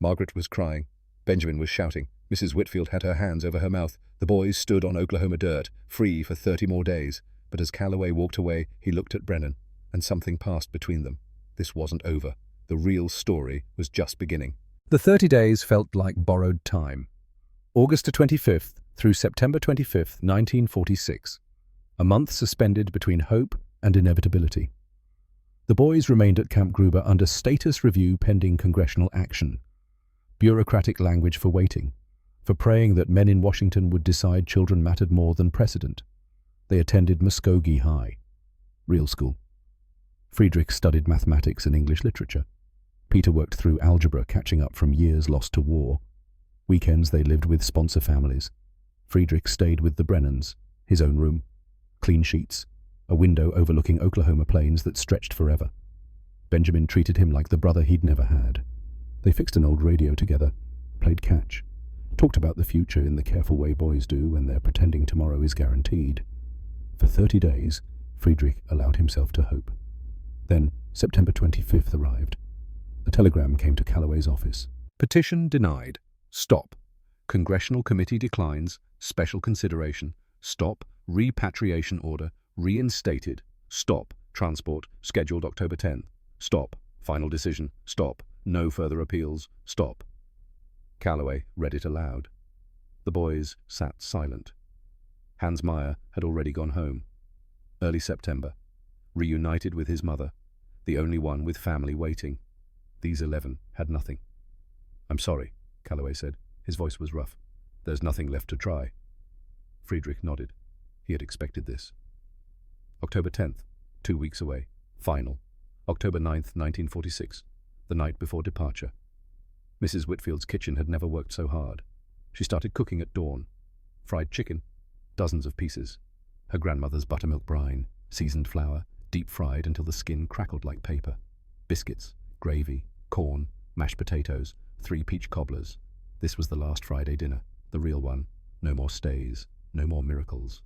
S2: Margaret was crying. Benjamin was shouting. Mrs. Whitfield had her hands over her mouth. The boys stood on Oklahoma dirt, free for 30 more days. But as Calloway walked away, he looked at Brennan, and something passed between them. This wasn't over. The real story was just beginning.
S1: The 30 days felt like borrowed time. August 25th through September 25th, 1946. A month suspended between hope and inevitability. The boys remained at Camp Gruber under status review pending congressional action. Bureaucratic language for waiting, for praying that men in Washington would decide children mattered more than precedent. They attended Muskogee High, real school. Friedrich studied mathematics and English literature. Peter worked through algebra, catching up from years lost to war. Weekends they lived with sponsor families. Friedrich stayed with the Brennans, his own room, clean sheets, a window overlooking Oklahoma plains that stretched forever. Benjamin treated him like the brother he'd never had. They fixed an old radio together, played catch, talked about the future in the careful way boys do when they're pretending tomorrow is guaranteed. For 30 days, Friedrich allowed himself to hope. Then, September 25th arrived. A telegram came to Calloway's office. Petition denied. Stop. Congressional committee declines. Special consideration. Stop. Repatriation order. Reinstated. Stop. Transport. Scheduled October 10th. Stop. Final decision. Stop. No further appeals. Stop. Calloway read it aloud. The boys sat silent. Hans Meyer had already gone home. Early September. Reunited with his mother, the only one with family waiting. These 11 had nothing. I'm sorry, Calloway said. His voice was rough. There's nothing left to try. Friedrich nodded. He had expected this. October 10th, 2 weeks away. Final. October 9th, 1946, the night before departure. Mrs. Whitfield's kitchen had never worked so hard. She started cooking at dawn. Fried chicken, dozens of pieces. Her grandmother's buttermilk brine, seasoned flour, deep-fried until the skin crackled like paper. Biscuits, gravy, corn, mashed potatoes, 3 peach cobblers. This was the last Friday dinner, the real one. No more stays, no more miracles.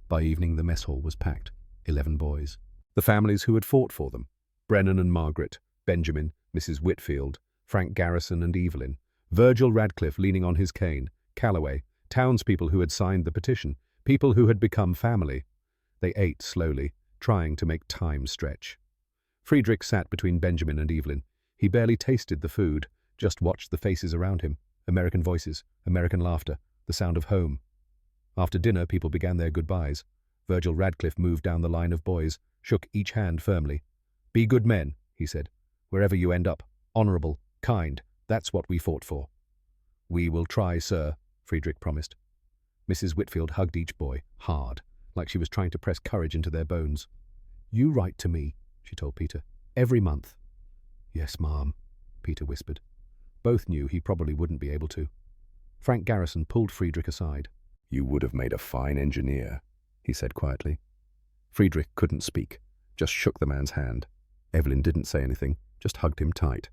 S1: By evening, the mess hall was packed. 11 boys. The families who had fought for them. Brennan and Margaret, Benjamin, Mrs. Whitfield, Frank Garrison and Evelyn, Virgil Radcliffe leaning on his cane, Calloway, townspeople who had signed the petition, people who had become family. They ate slowly, trying to make time stretch. Friedrich sat between Benjamin and Evelyn. He barely tasted the food, just watched the faces around him. American voices, American laughter, the sound of home. After dinner, people began their goodbyes. Virgil Radcliffe moved down the line of boys, shook each hand firmly. Be good men, he said. Wherever you end up, honorable, kind, that's what we fought for. We will try, sir, Friedrich promised. Mrs. Whitfield hugged each boy, hard, like she was trying to press courage into their bones. You write to me, she told Peter, every month. Yes, Ma'am, Peter whispered. Both knew he probably wouldn't be able to. Frank Garrison pulled Friedrich aside. You would have made a fine engineer, he said quietly. Friedrich couldn't speak, just shook the man's hand. Evelyn didn't say anything, just hugged him tight.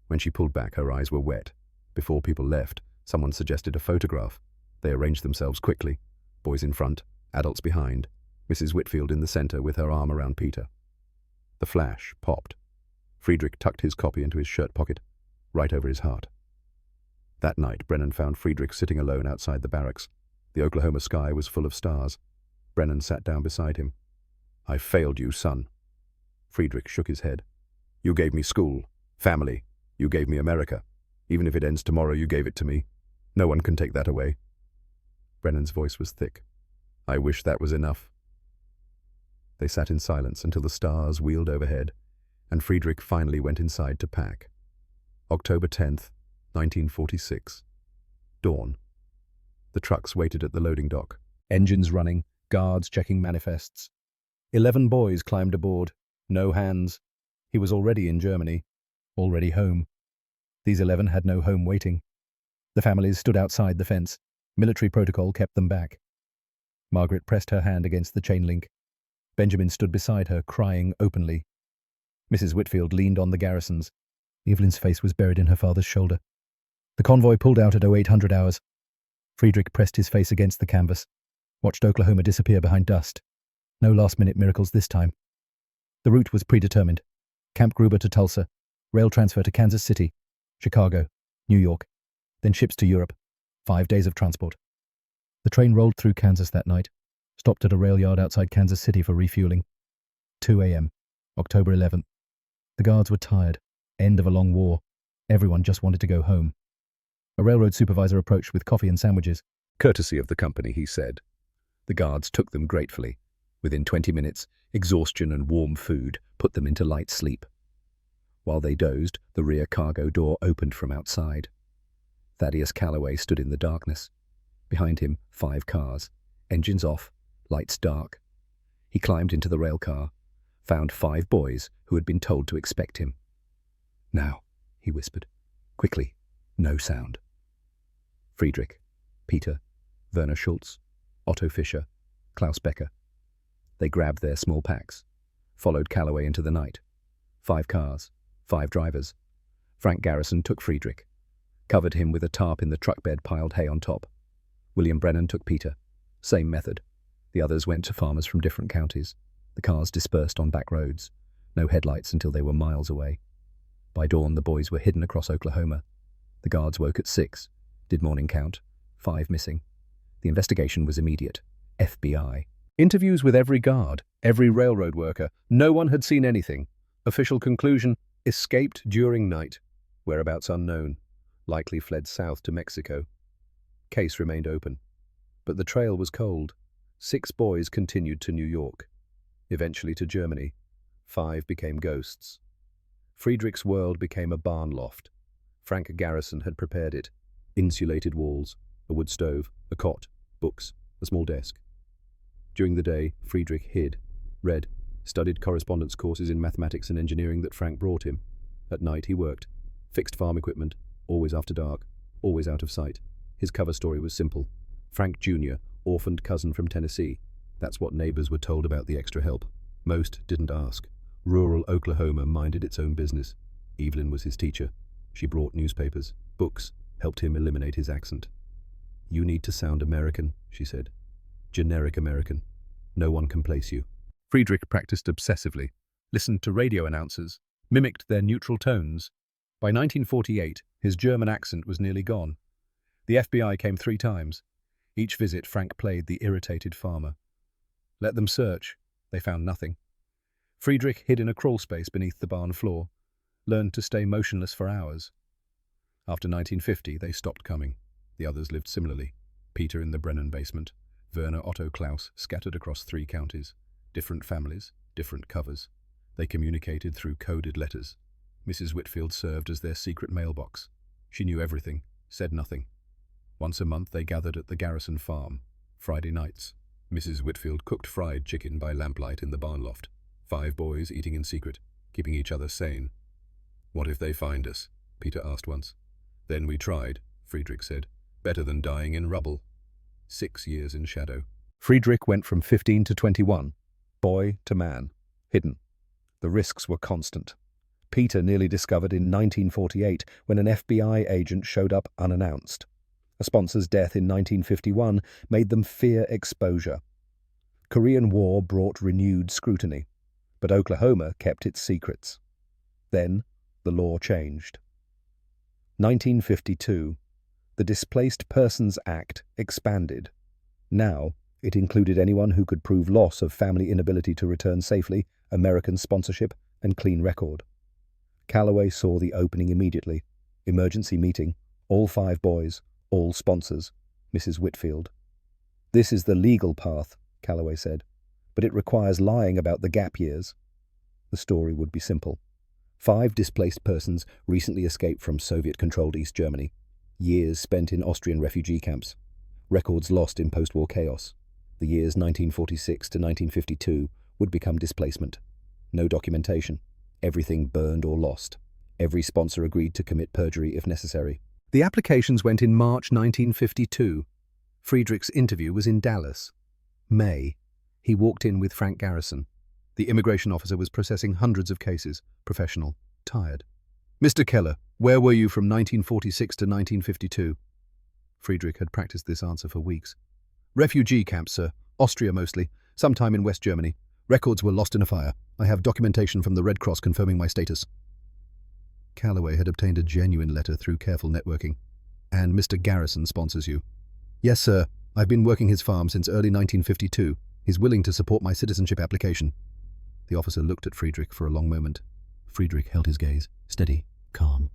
S1: When she pulled back, her eyes were wet. Before people left, someone suggested a photograph. They arranged themselves quickly. Boys in front, adults behind, Mrs. Whitfield in the center with her arm around Peter. The flash popped. Friedrich tucked his copy into his shirt pocket, right over his heart. That night, Brennan found Friedrich sitting alone outside the barracks. The Oklahoma sky was full of stars. Brennan sat down beside him. I failed you, son. Friedrich shook his head. You gave me school, family. You gave me America. Even if it ends tomorrow, you gave it to me. No one can take that away. Brennan's voice was thick. I wish that was enough. They sat in silence until the stars wheeled overhead, and Friedrich finally went inside to pack. October 10th, 1946. Dawn. The trucks waited at the loading dock. Engines running, guards checking manifests. 11 boys climbed aboard. No hands. He was already in Germany, already home. These 11 had no home waiting. The families stood outside the fence. Military protocol kept them back. Margaret pressed her hand against the chain link. Benjamin stood beside her, crying openly. Mrs. Whitfield leaned on the garrisons. Evelyn's face was buried in her father's shoulder. The convoy pulled out at 0800 hours. Friedrich pressed his face against the canvas, watched Oklahoma disappear behind dust. No last-minute miracles this time. The route was predetermined. Camp Gruber to Tulsa, rail transfer to Kansas City, Chicago, New York, then ships to Europe. 5 days of transport. The train rolled through Kansas that night, stopped at a rail yard outside Kansas City for refueling. 2 a.m., October 11th. The guards were tired. End of a long war. Everyone just wanted to go home. A railroad supervisor approached with coffee and sandwiches.
S3: Courtesy of the company, he said. The guards took them gratefully. Within 20 minutes, exhaustion and warm food put them into light sleep. While they dozed, the rear cargo door opened from outside. Thaddeus Calloway stood in the darkness. Behind him, 5 cars, engines off, lights dark. He climbed into the rail car, found 5 boys who had been told to expect him. "Now," he whispered. "Quickly, no sound." Friedrich, Peter, Werner Schultz, Otto Fischer, Klaus Becker. They grabbed their small packs, followed Calloway into the night. 5 cars, 5 drivers. Frank Garrison took Friedrich, covered him with a tarp in the truck bed, piled hay on top. William Brennan took Peter. Same method. The others went to farmers from different counties. The cars dispersed on back roads. No headlights until they were miles away. By dawn, the boys were hidden across Oklahoma. The guards woke at 6, did morning count, 5 missing. The investigation was immediate. FBI.
S1: Interviews with every guard, every railroad worker. No one had seen anything. Official conclusion: escaped during night. Whereabouts unknown. Likely fled south to Mexico. Case remained open. But the trail was cold. 6 boys continued to New York. Eventually to Germany. 5 became ghosts. Friedrich's world became a barn loft. Frank Garrison had prepared it. Insulated walls, a wood stove, a cot, books, a small desk. During the day, Friedrich hid, read, studied correspondence courses in mathematics and engineering that Frank brought him. At night he worked. Fixed farm equipment, always after dark, always out of sight. His cover story was simple. Frank Jr., orphaned cousin from Tennessee. That's what neighbors were told about the extra help. Most didn't ask. Rural Oklahoma minded its own business. Evelyn was his teacher. She brought newspapers, books, helped him eliminate his accent. "You need to sound American," she said. "Generic American. No one can place you." Friedrich practiced obsessively, listened to radio announcers, mimicked their neutral tones. By 1948, his German accent was nearly gone. The FBI came 3 times. Each visit, Frank played the irritated farmer. Let them search. They found nothing. Friedrich hid in a crawl space beneath the barn floor, learned to stay motionless for hours. After 1950, they stopped coming. The others lived similarly. Peter in the Brennan basement, Werner, Otto, Klaus, scattered across 3 counties. Different families, different covers. They communicated through coded letters. Mrs. Whitfield served as their secret mailbox. She knew everything, said nothing. Once a month they gathered at the Garrison farm. Friday nights. Mrs. Whitfield cooked fried chicken by lamplight in the barn loft. 5 boys eating in secret, keeping each other sane. "What if they find us?" Peter asked once. "Then we tried," Friedrich said. "Better than dying in rubble." 6 years in shadow. Friedrich went from 15 to 21, boy to man, hidden. The risks were constant. Peter nearly discovered in 1948 when an FBI agent showed up unannounced. A sponsor's death in 1951 made them fear exposure. Korean War brought renewed scrutiny, but Oklahoma kept its secrets. Then the law changed. 1952. The Displaced Persons Act expanded. Now it included anyone who could prove loss of family inability to return safely, American sponsorship, and clean record. Calloway saw the opening immediately. Emergency meeting, all 5 boys, all sponsors, Mrs. Whitfield. "This is the legal path," Calloway said, "but it requires lying about the gap years." The story would be simple. 5 displaced persons recently escaped from Soviet-controlled East Germany. Years spent in Austrian refugee camps. Records lost in post-war chaos. The years 1946 to 1952 would become displacement. No documentation. Everything burned or lost. Every sponsor agreed to commit perjury if necessary.
S3: The applications went in March 1952. Friedrich's interview was in Dallas. May. He walked in with Frank Garrison. The immigration officer was processing hundreds of cases, professional, tired. "Mr. Keller, where were you from 1946 to 1952? Friedrich had practiced this answer for weeks. "Refugee camps, sir. Austria mostly. Sometime in West Germany. Records were lost in a fire. I have documentation from the Red Cross confirming my status." Calloway had obtained a genuine letter through careful networking. "And Mr. Garrison sponsors you?" "Yes, sir. I've been working his farm since early 1952. He's willing to support my citizenship application." The officer looked at Friedrich for a long moment. Friedrich held his gaze, steady, calm.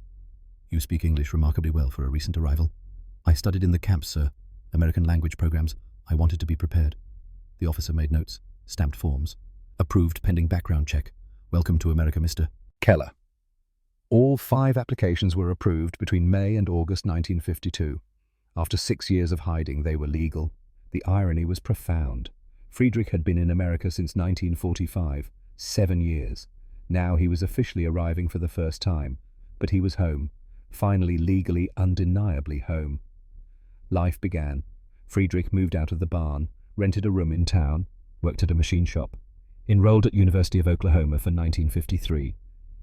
S3: "You speak English remarkably well for a recent arrival." "I studied in the camps, sir. American language programs. I wanted to be prepared." The officer made notes, stamped forms. "Approved pending background check. Welcome to America, Mr. Keller." All 5 applications were approved between May and August 1952. After 6 years of hiding, they were legal. The irony was profound. Friedrich had been in America since 1945, 7 years. Now he was officially arriving for the first time, but he was home, finally legally, undeniably home. Life began. Friedrich moved out of the barn, rented a room in town, worked at a machine shop. Enrolled at University of Oklahoma for 1953.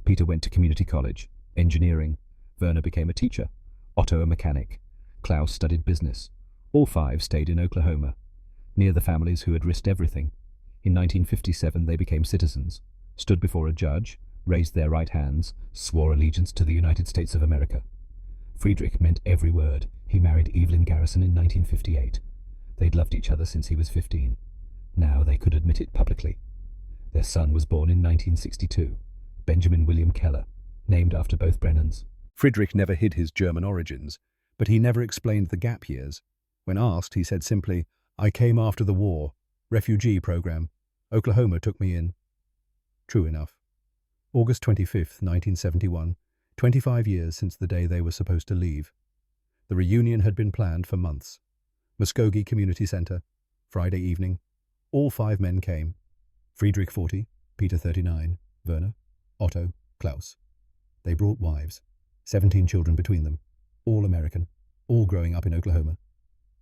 S3: Peter went to community college, engineering. Werner became a teacher. Otto a mechanic. Klaus studied business. All 5 stayed in Oklahoma, near the families who had risked everything. In 1957 they became citizens, stood before a judge, raised their right hands, swore allegiance to the United States of America. Friedrich meant every word. He married Evelyn Garrison in 1958. They'd loved each other since he was 15. Now they could admit it publicly. Their son was born in 1962, Benjamin William Keller, named after both Brennans. Friedrich never hid his German origins, but he never explained the gap years. When asked, he said simply, "I came after the war. Refugee program. Oklahoma took me in." True enough. August 25th, 1971, 25 years since the day they were supposed to leave. The reunion had been planned for months. Muskogee Community Center, Friday evening. All 5 men came. Friedrich 40, Peter 39, Werner, Otto, Klaus. They brought wives, 17 children between them, all American, all growing up in Oklahoma.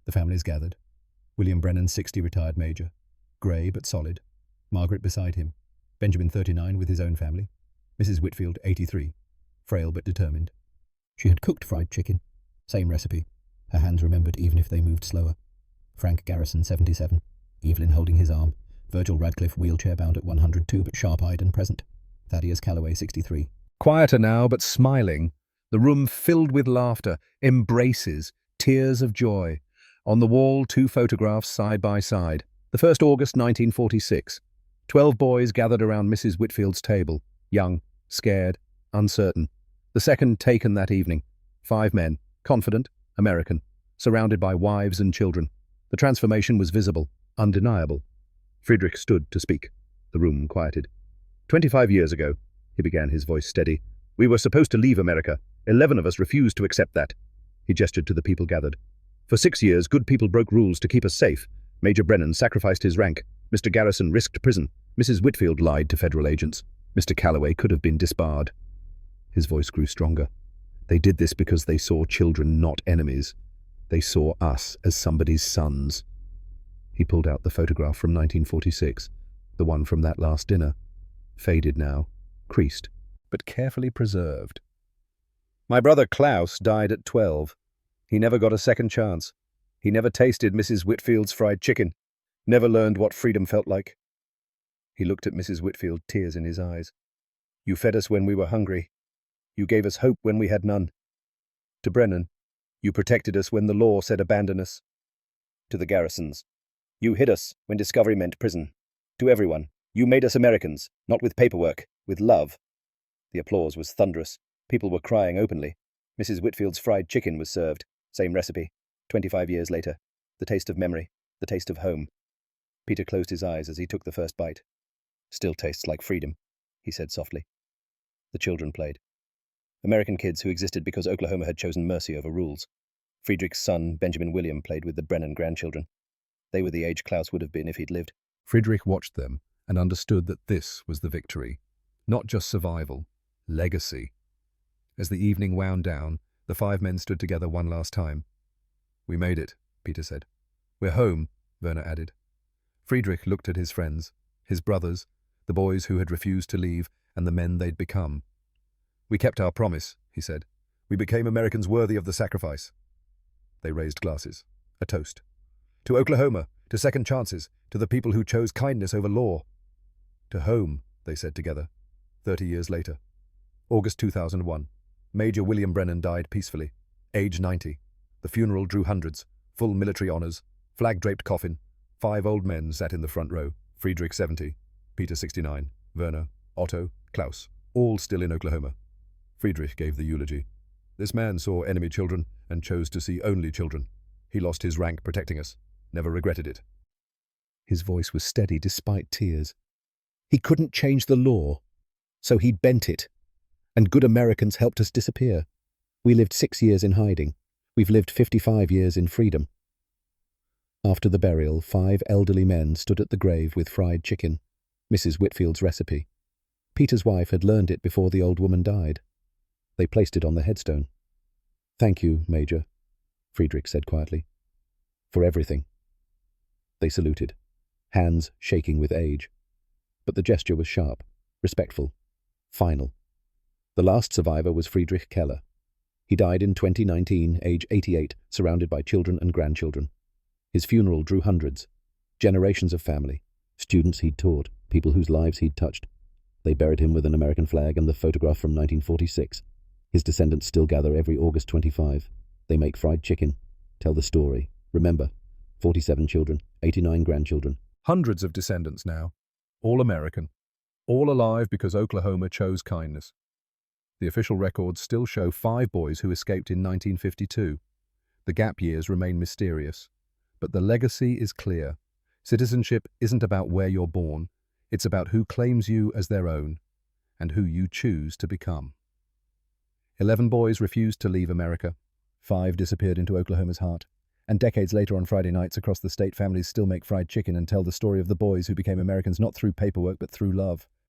S3: The families gathered. William Brennan, 60, retired major, grey but solid. Margaret beside him. Benjamin, 39, with his own family. Mrs. Whitfield, 83, frail but determined. She had cooked fried chicken. Same recipe. Her hands remembered even if they moved slower. Frank Garrison, 77, Evelyn holding his arm. Virgil Radcliffe, wheelchair-bound at 102 but sharp-eyed and present. Thaddeus Calloway, 63. Quieter now, but smiling. The room filled with laughter, embraces, tears of joy. On the wall, 2 photographs side by side. The 1st August 1946. 12 boys gathered around Mrs. Whitfield's table, young, scared, uncertain. The 2nd taken that evening. 5 men, confident, American, surrounded by wives and children. The transformation was visible, undeniable. Friedrich stood to speak. The room quieted. 25 years ago, he began, his voice steady, we were supposed to leave America. 11 of us refused to accept that. He gestured to the people gathered. For 6 years, good people broke rules to keep us safe. Major Brennan sacrificed his rank. Mr. Garrison risked prison. Mrs. Whitfield lied to federal agents. Mr. Calloway could have been disbarred. His voice grew stronger. They did this because they saw children, not enemies. They saw us as somebody's sons. He pulled out the photograph from 1946, the one from that last dinner. Faded now, creased, but carefully preserved. My brother Klaus died at 12. He never got a second chance. He never tasted Mrs. Whitfield's fried chicken, never learned what freedom felt like. He looked at Mrs. Whitfield, tears in his eyes. You fed us when we were hungry. You gave us hope when we had none. To Brennan, you protected us when the law said abandon us. To the Garrisons, you hid us when discovery meant prison. To everyone, you made us Americans, not with paperwork, with love. The applause was thunderous. People were crying openly. Mrs. Whitfield's fried chicken was served. Same recipe. 25 years later. The taste of memory. The taste of home. Peter closed his eyes as he took the first bite. Still tastes like freedom, he said softly. The children played. American kids who existed because Oklahoma had chosen mercy over rules. Friedrich's son, Benjamin William, played with the Brennan grandchildren.
S1: They were the age Klaus would have been if he'd lived.
S3: Friedrich watched them and understood that this was the victory. Not just survival, legacy. As the evening wound down, the 5 men stood together one last time. "We made it," Peter said. "We're home," Werner added. Friedrich looked at his friends, his brothers, the boys who had refused to leave, and the men they'd become. "We kept our promise," he said. "We became Americans worthy of the sacrifice." They raised glasses. A toast. "To Oklahoma, to second chances, to the people who chose kindness over law." "To home," they said together, 30 years later. August 2001. Major William Brennan died peacefully, age 90. The funeral drew hundreds, full military honors, flag-draped coffin. 5 old men sat in the front row. Friedrich 70, Peter 69, Werner, Otto, Klaus, all still in Oklahoma. Friedrich gave the eulogy. "This man saw enemy children and chose to see only children. He lost his rank protecting us, never regretted it." His voice was steady despite tears. "He couldn't change the law, so he bent it. And good Americans helped us disappear. We lived 6 years in hiding. We've lived 55 years in freedom." After the burial, 5 elderly men stood at the grave with fried chicken, Mrs. Whitfield's recipe. Peter's wife had learned it before the old woman died. They placed it on the headstone. "Thank you, Major," Friedrich said quietly. "For everything." They saluted, hands shaking with age. But the gesture was sharp, respectful, final. The last survivor was Friedrich Keller. He died in 2019, age 88, surrounded by children and grandchildren. His funeral drew hundreds, generations of family, students he'd taught, people whose lives he'd touched. They buried him with an American flag and the photograph from 1946. His descendants still gather every August 25. They make fried chicken, tell the story. Remember, 47 children, 89 grandchildren. Hundreds of descendants now, all American, all alive because Oklahoma chose kindness. The official records still show 5 boys who escaped in 1952. The gap years remain mysterious. But the legacy is clear. Citizenship isn't about where you're born. It's about who claims you as their own and who you choose to become. 11 boys refused to leave America. 5 disappeared into Oklahoma's heart. And decades later on Friday nights across the state, families still make fried chicken and tell the story of the boys who became Americans not through paperwork but through love.